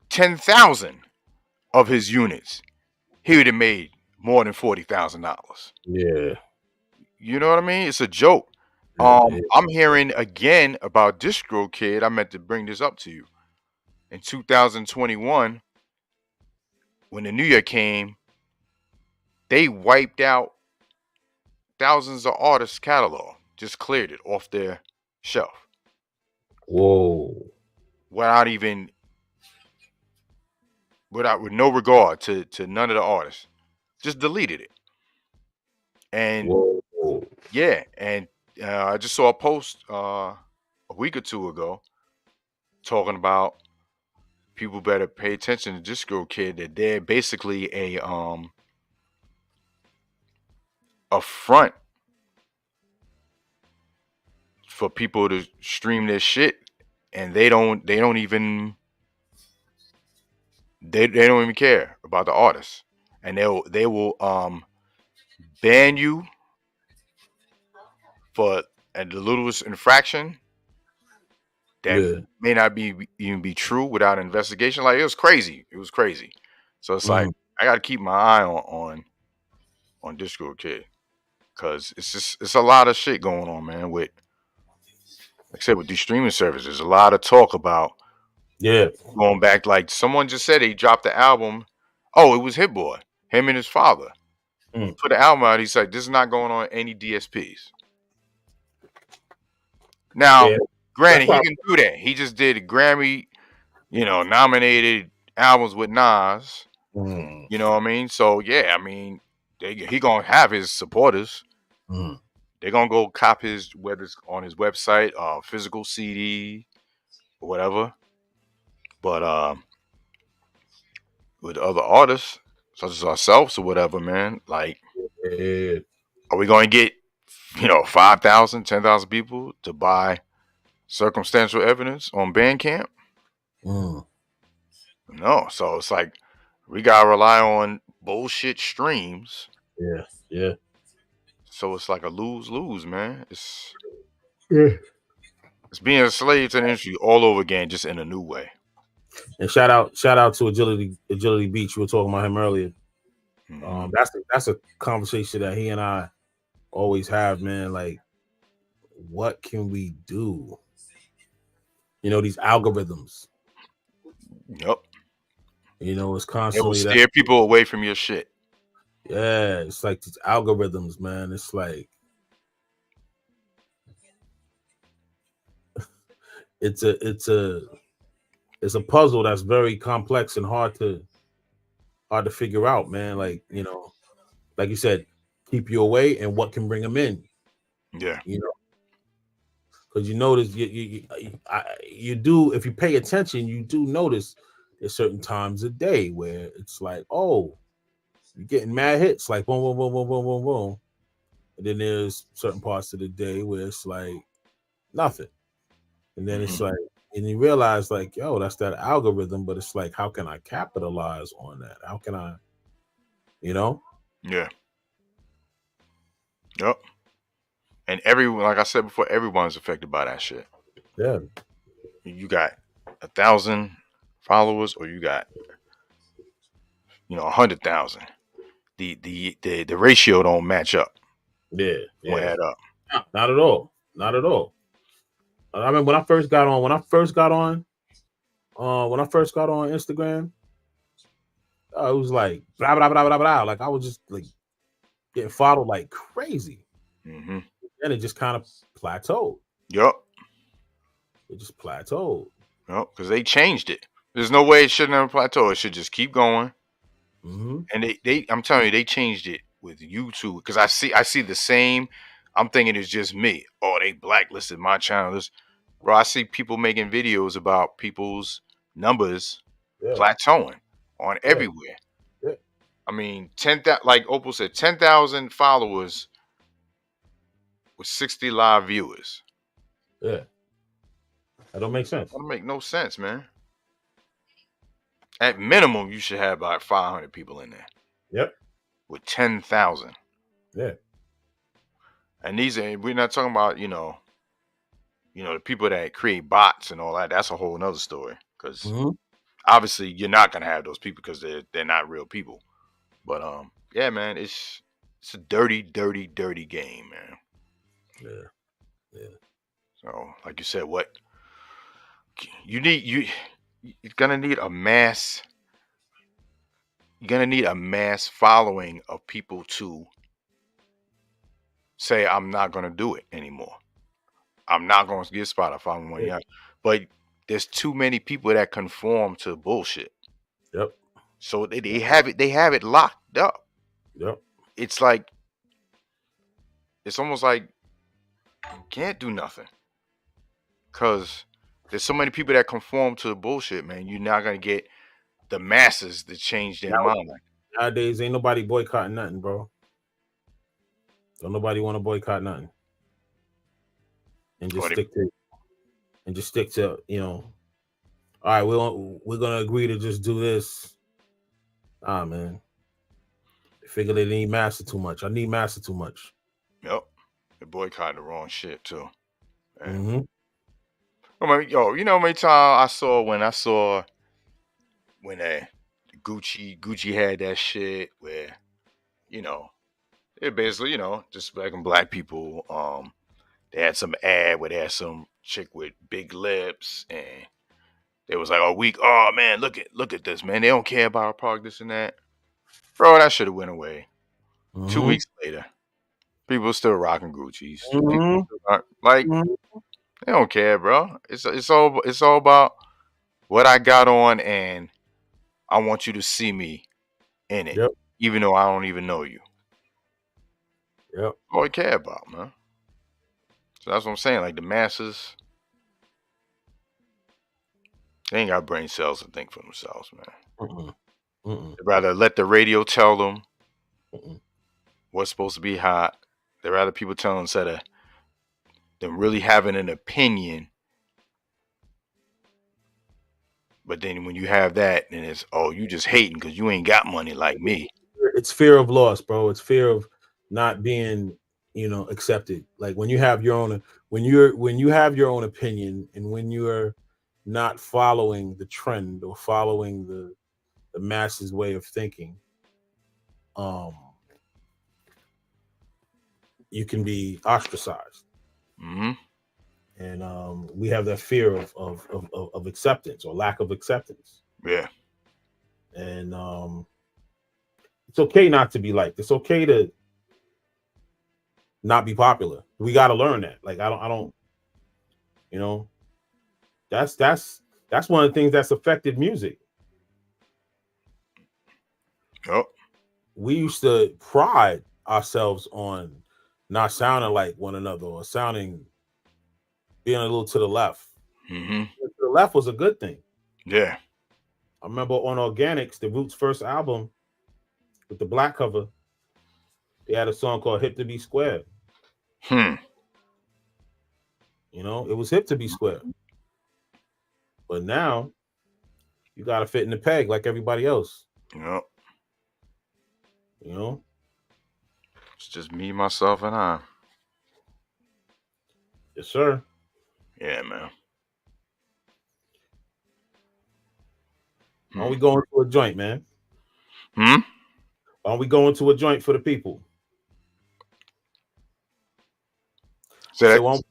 10,000 of his units, he would have made more than $40,000. Yeah. You know what I mean? It's a joke. I'm hearing again about Distro Kid. I meant to bring this up to you. In 2021, when the new year came, they wiped out thousands of artists' catalog, just cleared it off their shelf. Whoa. With no regard to none of the artists. Just deleted it. And yeah, and I just saw a post a week or two ago talking about people better pay attention to Disco Kid, that they're basically a front for people to stream their shit, and they don't even care about the artists, and they will ban you for the littlest infraction that may not even be true without investigation. Like, it was crazy. So it's like I got to keep my eye on Disco Kid, because it's a lot of shit going on, man. With, like I said, with these streaming services, a lot of talk about going back. Like someone just said, he dropped the album. Oh, it was Hit Boy, him and his father. Put the album out. He's like, this is not going on any DSPs. Now, granted, he can do that. He just did Grammy, nominated albums with Nas. You know what I mean? So yeah, I mean, he gonna have his supporters. They're gonna go cop his, whether it's on his website, physical CD, or whatever. But with other artists, such as ourselves or whatever, man, like, are we gonna get 5,000, 10,000 people to buy circumstantial evidence on Bandcamp? No. So it's like we gotta rely on bullshit streams. Yeah. So it's like a lose-lose, man. It's being a slave to the industry all over again, just in a new way. And shout out to Agility Beach. We were talking about him earlier. That's a conversation that he and I always have, man. Like, what can we do? These algorithms. Yep. It's constantly it will steer people away from your shit. Yeah, it's like these algorithms, man. It's like it's a puzzle that's very complex and hard to figure out, man. Like, like you said, keep you away, and what can bring them in. Yeah. Because you notice you do, if you pay attention, you do notice there's certain times a day where it's like, oh, you're getting mad hits, like boom, boom, boom, boom, boom, boom, boom. And then there's certain parts of the day where it's like nothing. And then it's like, and you realize, like, yo, that's that algorithm, but it's like, how can I capitalize on that? How can I, Yeah. Yep. And everyone, like I said before, everyone's affected by that shit. Yeah. You got 1,000 followers or you got 100,000. The ratio don't match up. Yeah. Won't add up. Not at all. Not at all. I mean, when I first got on Instagram, it was like blah blah blah blah blah. Like I was just like getting followed like crazy. Mm-hmm. And it just kind of plateaued. Yup. It just plateaued. Yup, because they changed it. There's no way it should never plateau. It should just keep going. Mm-hmm. And I'm telling you, they changed it with YouTube because I see the same. I'm thinking it's just me. Oh, they blacklisted my channel. Bro, I see people making videos about people's numbers plateauing on everywhere. Yeah. I mean, like Opal said, 10,000 followers with 60 live viewers. Yeah. That don't make sense. That don't make no sense, man. At minimum, you should have about 500 people in there. Yep. With 10,000. Yeah. And we're not talking about, the people that create bots and all that. That's a whole nother story. Because obviously you're not gonna have those people because they're not real people. But yeah, man, it's a dirty, dirty, dirty game, man. Yeah. So, like you said, what you're gonna need a mass. You're gonna need a mass following of people to say, I'm not gonna do it anymore. I'm not gonna get Spotify anymore. Yeah. But there's too many people that conform to bullshit. Yep. So they have it locked up. Yep. It's like it's almost like you can't do nothing. Cause there's so many people that conform to the bullshit, man. You're not gonna get the masses to change their mind. Nowadays, ain't nobody boycotting nothing, bro. Don't nobody want to boycott nothing. And just stick to, all right, we're gonna agree to just do this. Man. They figure they need master too much. I need master too much. Yep. They boycotting the wrong shit too. Mm-hmm. I mean, you know how many times I saw when Gucci had that shit where, it basically, just black people, they had some ad where they had some chick with big lips and they was like, oh man, look at this, man. They don't care about our product, this and that. Bro, that should have went away. 2 weeks later, people still rocking Gucci's. They don't care, bro. It's all about what I got on, and I want you to see me in it, even though I don't even know you. Yep. All I care about, man. So that's what I'm saying. Like the masses, they ain't got brain cells to think for themselves, man. They'd rather let the radio tell them what's supposed to be hot. They'd rather people tell them instead of them really having an opinion. But then when you have that, then it's, you just hating because you ain't got money like me. It's fear of loss, bro. It's fear of not being, accepted. Like when you have your own, when you have your own opinion, and when you are not following the trend or following the masses' way of thinking, you can be ostracized. Mm-hmm. And we have that fear of acceptance or lack of acceptance. Yeah. And it's okay not to be liked. It's okay to not be popular. We got to learn that. Like I don't, that's one of the things that's affected music. Yep. We used to pride ourselves on not sounding like one another or being a little to the left. Mm-hmm. To the left was a good thing. Yeah. I remember on Organics, the Roots' first album with the black cover, they had a song called Hip to Be Square. It was hip to be square. But now you got to fit in the peg like everybody else. Yep. It's just me, myself, and I. Yes, sir. Yeah, man. Why don't we go into a joint, man? Why don't we go into a joint for the people? So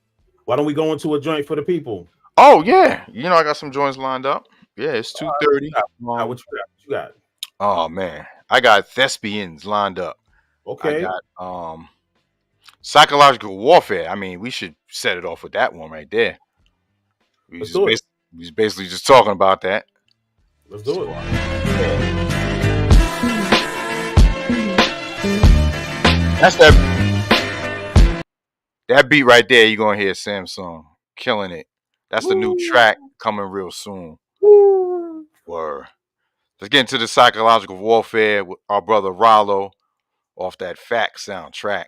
why don't we go into a joint for the people? Oh yeah, you know I got some joints lined up. Yeah, it's 2:30. What you got? Oh man, I got thespians lined up. Okay. I got psychological warfare. I mean, we should set it off with that one right there. We was basically just talking about that. Let's do it. That's that beat right there. You're gonna hear Samsung killing it. That's the new track coming real soon. Word. Let's get into the psychological warfare with our brother Rollo off that Fact soundtrack.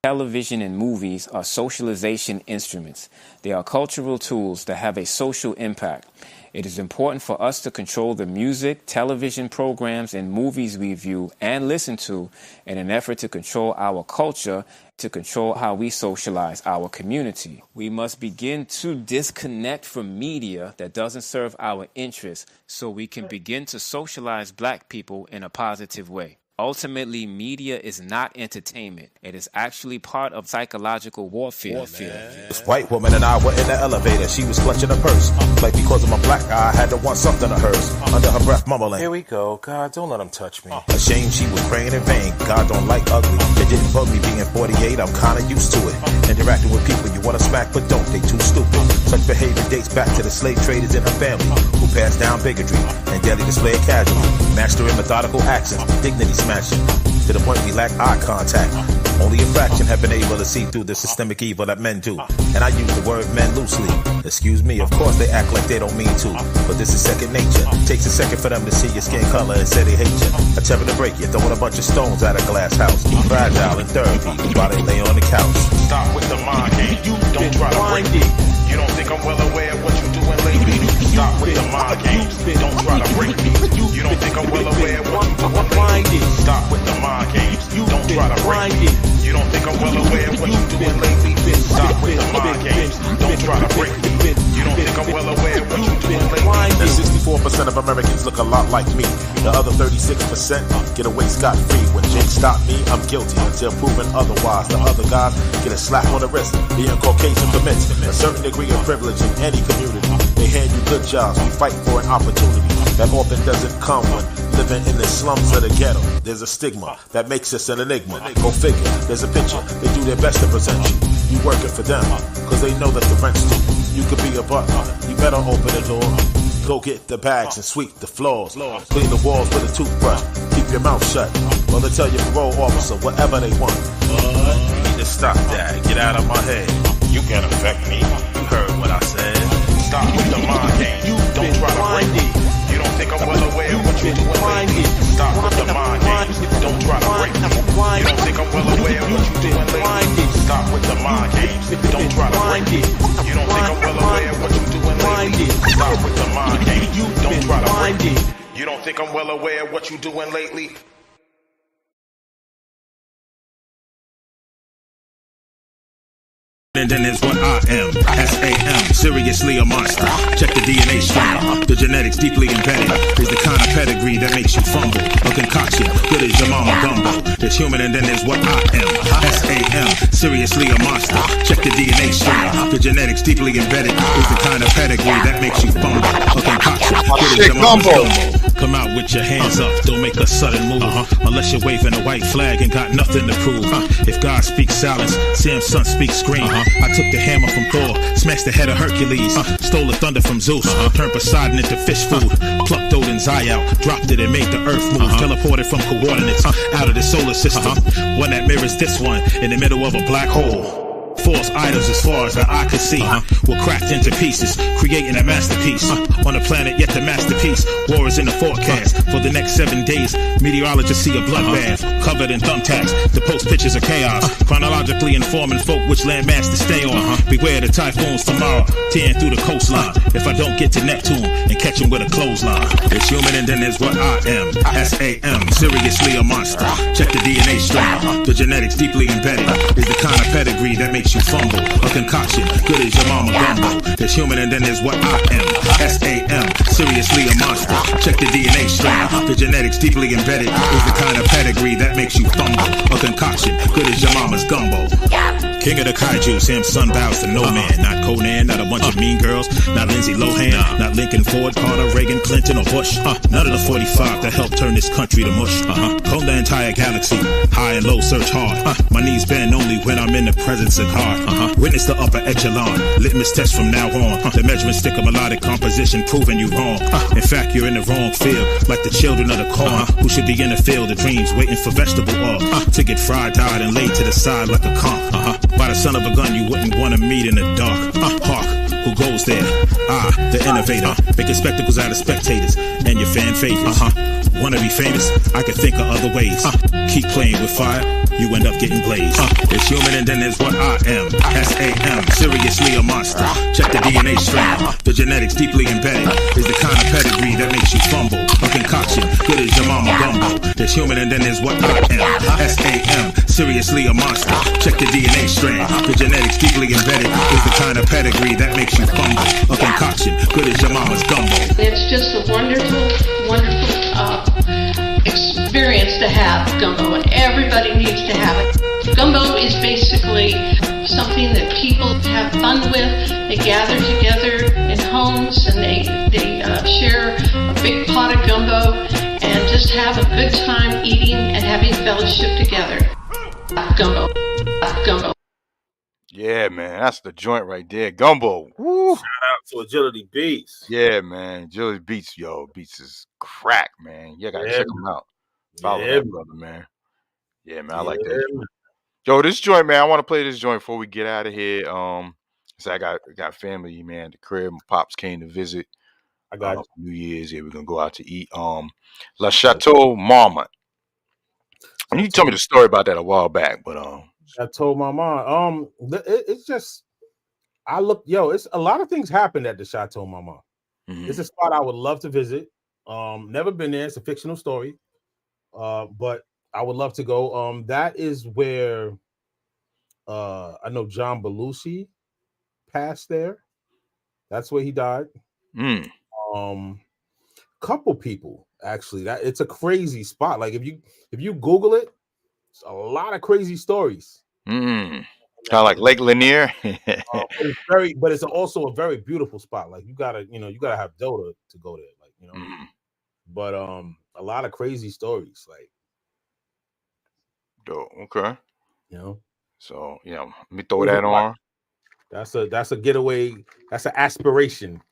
Television and movies are socialization instruments. They are cultural tools that have a social impact. It is important for us to control the music, television programs, and movies we view and listen to in an effort to control our culture, to control how we socialize our community. We must begin to disconnect from media that doesn't serve our interests so we can begin to socialize Black people in a positive way. Ultimately, media is not entertainment. It is actually part of psychological warfare. This white woman and I were in the elevator. She was clutching her purse. Like because I'm a black guy, I had to want something of hers. Under her breath, mumbling, "Here we go. God, don't let him touch me." Ashamed, she was praying in vain. God don't like ugly. It didn't bug me being 48. I'm kinda used to it. Interacting with people you wanna smack, but don't. They too stupid. Such behavior dates back to the slave traders in her family who passed down bigotry and daily display it casually. Mastering methodical accents, dignity smashing, to the point we lack eye contact. Only a fraction have been able to see through the systemic evil that men do. And I use the word men loosely. Excuse me, of course they act like they don't mean to, but this is second nature. Takes a second for them to see your skin color and say they hate you. Attempting to break you, throwing a bunch of stones at a glass house. Fragile in therapy while they lay on the couch. Stop with the mind game. Don't try to break me. You don't think I'm well aware of what you're doing lately? Stop with the mind games. Don't try to break me. You don't think I'm well aware of what you're doing lately? Stop with the mind games. Don't try to break me. You don't think I'm well aware of what you're doing lately? Stop with the mind games. Don't try to break me. You don't think I'm well aware of what you're doing lately? The 64% of Americans look a lot like me. The other 36% get away scot-free. When Jake stopped me, I'm guilty until proven otherwise. The other guys get a slap on the wrist. Being Caucasian permits a certain degree of privilege in any community. They hand you good jobs, we fight for an opportunity that often doesn't come when living in the slums of the ghetto. There's a stigma that makes us an enigma. Go figure, there's a picture, they do their best to present you. You working for them, cause they know that the rent's due. You could be a butler, you better open the door. Go get the bags and sweep the floors. Clean the walls with a toothbrush, keep your mouth shut. Well, they tell your parole officer whatever they want. But you need to stop that, get out of my head. You can't affect me, you heard what I said. Stop with the mind game. Don't try to break me. You don't think I'm well aware of what you're doing lately? Stop with the mind games. Don't try to break me. You don't think I'm well aware of what you're doing lately? Stop with the mind games. Don't try to break me. You don't think I'm well aware of what you're doing lately? Stop with the mind games. Don't try to break me. You don't think I'm well aware of what you're doing lately? And then there's what I am, SAM, seriously a monster. Check the DNA strain, the genetics deeply embedded. Is the kind of pedigree that makes you fumble. A concoction, good as your mama gumbo. There's human and then there's what I am, SAM, seriously a monster. Check the DNA strain, the genetics deeply embedded. Is the kind of pedigree that makes you fumble. A concoction, good as your mama gumbo. Come out with your hands up, don't make a sudden move. Unless you're waving a white flag and got nothing to prove. If God speaks silence, Samssun speaks scream. I took the hammer from Thor, smashed the head of Hercules, stole the thunder from Zeus, turned Poseidon into fish food, plucked Odin's eye out, dropped it and made the earth move, teleported from coordinates out of the solar system, one that mirrors this one in the middle of a black hole. False idols as far as the eye could see were cracked into pieces, creating a masterpiece on the planet, yet the masterpiece. War is in the forecast for the next 7 days. Meteorologists see a bloodbath covered in thumbtacks. The post pictures of chaos, chronologically informing folk which landmass to stay on. Beware the typhoons tomorrow, tearing through the coastline. If I don't get to Neptune and catch him with a clothesline. It's human and then there's what I am, SAM, seriously a monster. Check the DNA strain, the genetics deeply embedded. Is the kind of pedigree that makes you fumble. A concoction, good as your mama gumbo. There's human and then there's what I am, SAM, seriously a monster. Check the DNA strand. The genetics deeply embedded is the kind of pedigree that makes you fumble. A concoction, good as your mama's gumbo. King of the kaiju, Samssun bows to no man. Not Conan, not a bunch of mean girls. Not Lindsay Lohan, not Lincoln, Ford, Carter, Reagan, Clinton, or Bush. None of the 45 that helped turn this country to mush. Comb the entire galaxy, high and low, search hard. My knees bend only when I'm in the presence of God. Witness the upper echelon, litmus test from now on. The measurement stick of melodic composition proving you wrong. In fact, you're in the wrong field, like the children of the corn, who should be in the field of dreams, waiting for vegetable oil to get fried, dyed, and laid to the side like a conch. By the son of a gun you wouldn't want to meet in the dark. Hark, who goes there? The innovator, making spectacles out of spectators and your fan favorites. Wanna be famous? I can think of other ways. Keep playing with fire, you end up getting blazed. It's human and then there's what I am. SAM, seriously a monster. Check the DNA strand. The genetics deeply embedded is the kind of pedigree that makes you fumble. A concoction, good as your mama gumbo. There's human and then there's what I am. SAM, seriously a monster. Check the DNA strand. The genetics deeply embedded is the kind of pedigree that makes you fumble. A concoction, good as your mama's gumbo. It's just a wonderful, wonderful experience to have gumbo, and everybody needs to have it. Gumbo is basically something that people have fun with. They gather together in homes and they share a big pot of gumbo and just have a good time eating and having fellowship together. Gumbo. Gumbo. Yeah, man, that's the joint right there. Gumbo. Woo. Shout out to Agility Beats. Yeah, man. Agility Beats, yo. Beats is crack, man. You gotta check them out. Follow that brother, man. Yeah, man. I like that. Man. Yo, this joint, man. I want to play this joint before we get out of here. So I got family, man. The crib. My pops came to visit. I got New Year's. Yeah, we're gonna go out to eat. La Chateau Marmont. And you told me the story about that a while back, but I told my mom. It's just it's a lot of things happened at the Chateau Marmont. It's a spot I would love to visit. Never been there. It's a fictional story. But I would love to go. That is where I know John Belushi passed there. That's where he died. Couple people actually. That it's a crazy spot. Like if you Google it, it's a lot of crazy stories. Kind of like Lake Lanier. But it's also a very beautiful spot. Like you gotta have dough to go there. Like but a lot of crazy stories. Like dope. Okay. So let me throw There's that on. That's a getaway. That's an aspiration.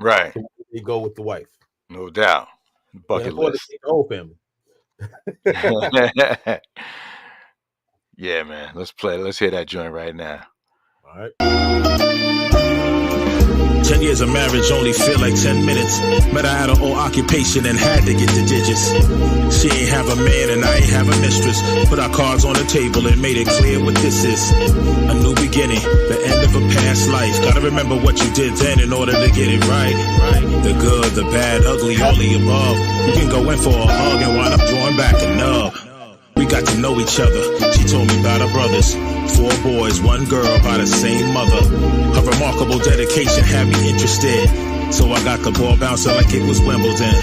Right. You go with the wife. No doubt. Bucket list. The whole family. Yeah, man. Let's play. Let's hear that joint right now. All right. 10 years of marriage only feel like 10 minutes. Met her at an old occupation and had to get the digits. She ain't have a man and I ain't have a mistress. Put our cards on the table and made it clear what this is. A new beginning, the end of a past life. Gotta remember what you did then in order to get it right. The good, the bad, ugly, only above. You can go in for a hug and wind up drawing back a nub. We got to know each other. She told me about her brothers. 4 boys, 1 girl by the same mother. Her remarkable dedication had me interested. So I got the ball bouncing like it was Wimbledon.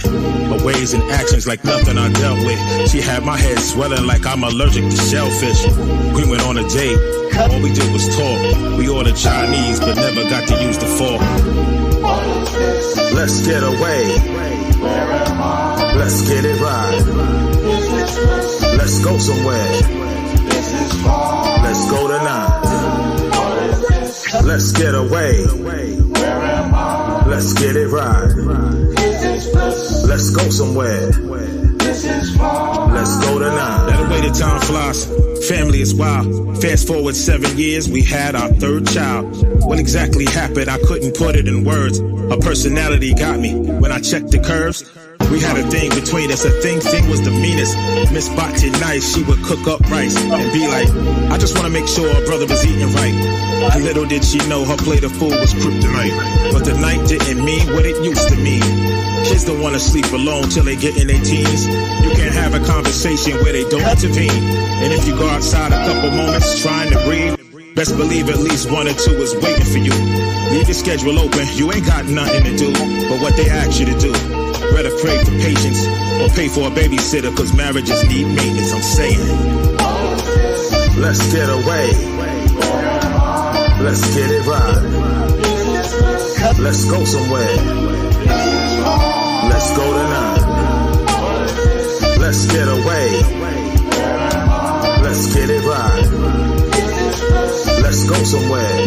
Her ways and actions like nothing I dealt with. She had my head swelling like I'm allergic to shellfish. We went on a date. All we did was talk. We ordered Chinese but never got to use the fork. Let's get away. Let's get it right. Let's go somewhere. Let's go tonight. Let's get away. Let's get it right. Let's go somewhere. Let's go tonight. That way the time flies. Family is wild. Fast forward 7 years, we had our 3rd child. What exactly happened? I couldn't put it in words. Her personality got me. When I checked the curves, we had a thing between us. A thing was the meanest. Miss Bocce nice, she would cook up rice and be like, I just want to make sure her brother was eating right. And little did she know her plate of food was kryptonite. But the night didn't mean what it used to mean. Kids don't want to sleep alone till they get in their teens. You can't have a conversation where they don't intervene. And if you go outside a couple moments trying to breathe, Best believe at least 1 or 2 is waiting for you. Leave your schedule open, you ain't got nothing to do but what they ask you to do. Rather pray for patience or pay for a babysitter, cause marriages need maintenance, I'm saying. Let's get away. Let's get it right. Let's go somewhere. Let's go tonight. Let's get away. Let's get it right. Let's go somewhere.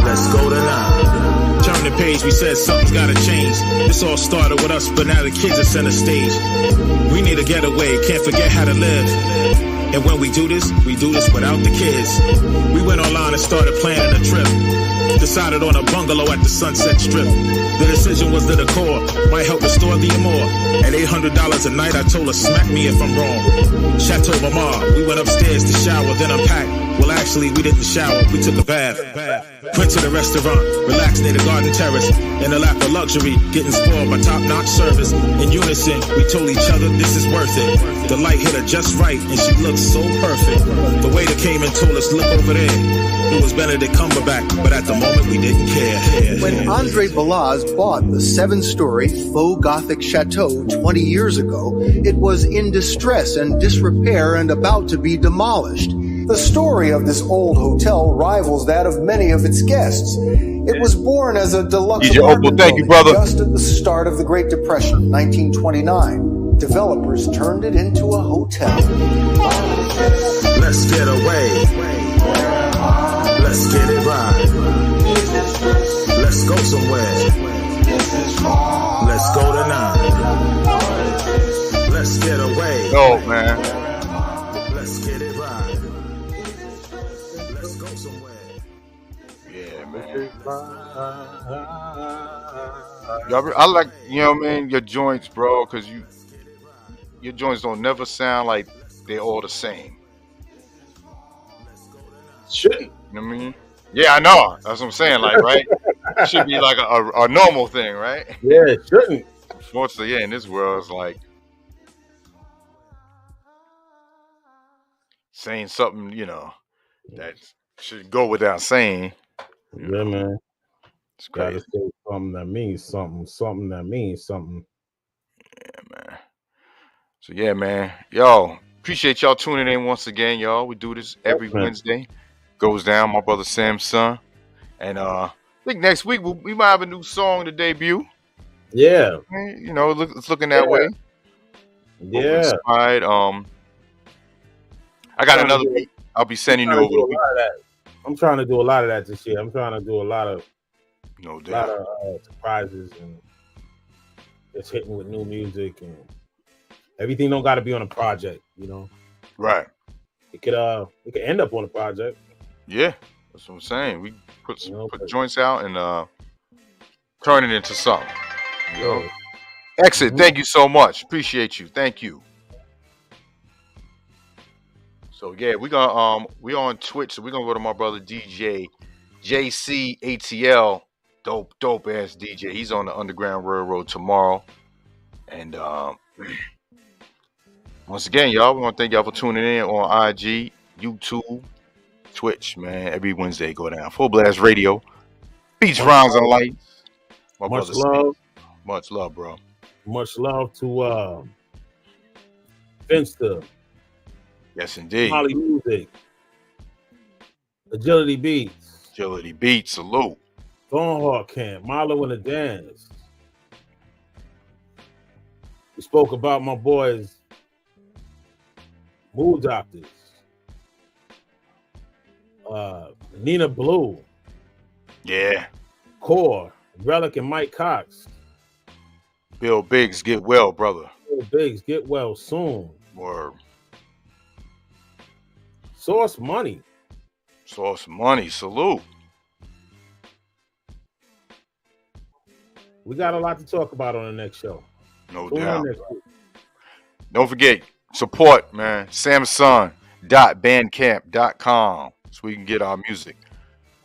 Let's go tonight. Turn the page, we said something's gotta change. This all started with us, but now the kids are center stage. We need a getaway, can't forget how to live. And when we do this without the kids. We went online and started planning a trip. Decided on a bungalow at the Sunset Strip. The decision was the decor might help restore the amour. At $800 a night, I told her, smack me if I'm wrong. Chateau Mama, we went upstairs to shower, then unpack. Well, actually, we didn't shower, we took a bath. Went to the restaurant, relaxed near the garden terrace. In the lap of luxury, getting spoiled by top-notch service. In unison, we told each other this is worth it. The light hit her just right, and she looked so perfect. The waiter came and told us, look over there. It was Benedict Cumberbatch, but at the moment we didn't care. When Andre Balazs bought the 7-story faux Gothic chateau 20 years ago, it was in distress and disrepair and about to be demolished. The story of this old hotel rivals that of many of its guests. It was born as a deluxe apartment building just at the start of the Great Depression, 1929. Developers turned it into a hotel. Let's get away. Let's get it right. Let's go somewhere. Let's go tonight. Let's get away. Yo, man. Let's get it right. Let's go somewhere. Yeah, man. I like, you know what I mean, your joints, bro, because your joints don't never sound like they're all the same. Shouldn't. You know what I mean? Yeah, I know. That's what I'm saying, like, right? It should be like a normal thing, right? Yeah, it shouldn't. Unfortunately, yeah, in this world, it's like saying something, you know, that should go without saying. Yeah, man. It's crazy. Gotta say something that means something, something that means something. Yeah, man. So, yeah, man. Yo, appreciate y'all tuning in once again, y'all. We do this every Wednesday. Goes down, my brother Samssun. And I think next week we might have a new song to debut. Yeah. You know, it's looking that way. Yeah. Inspired. I got another beat I'll be sending you over. I'm trying to do a lot of that this year. I'm trying to do a lot of surprises and just hitting with new music, and everything don't got to be on a project, you know. Right. It could end up on a project. Yeah, that's what I'm saying. We put joints out and turn it into something. You know? Exit. Thank you so much. Appreciate you. Thank you. So yeah, we on Twitch. So we're gonna go to my brother DJ JC ATL. Dope ass DJ. He's on the Underground Railroad tomorrow. And once again, y'all, we want to thank y'all for tuning in on IG, YouTube, Twitch, man. Every Wednesday go down. Full Blast Radio. Beats, Rhymes, and Lights. Much love. Much love, bro. Much love to Finster. Yes, indeed. Molly Music. Agility Beats. Agility Beats. Salute. Thornhawk Camp. Milo and the Dance. We spoke about my boys, Mood Doctors. Nina Blue. Yeah. Core. Relic and Mike Cox. Bill Biggs, get well, brother. Bill Biggs, get well soon. Word. Source Money. Source Money, salute. We got a lot to talk about on the next show. No doubt. Don't forget, support, man. Samssun.bandcamp.com so we can get our music.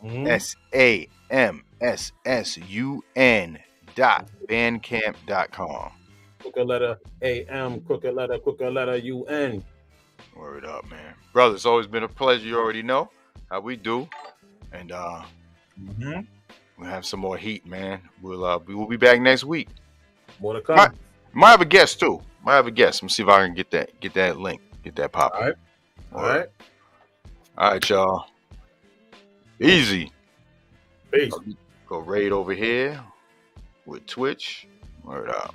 SAMSSUN.bandcamp.com. Crooked letter AM, crooked letter UN. Word up, man. Brother, it's always been a pleasure. You already know. How we do? And we'll have some more heat, man. We'll be back next week. More to come. Might have a guest too. Let me see if I can get that link, get that popping. All right, y'all. Easy. Peace. Go raid over here with Twitch. Word up.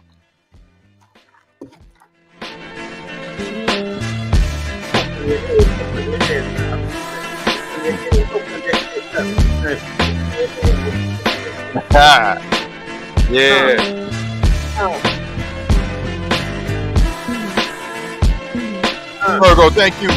Yeah. Virgo, thank you.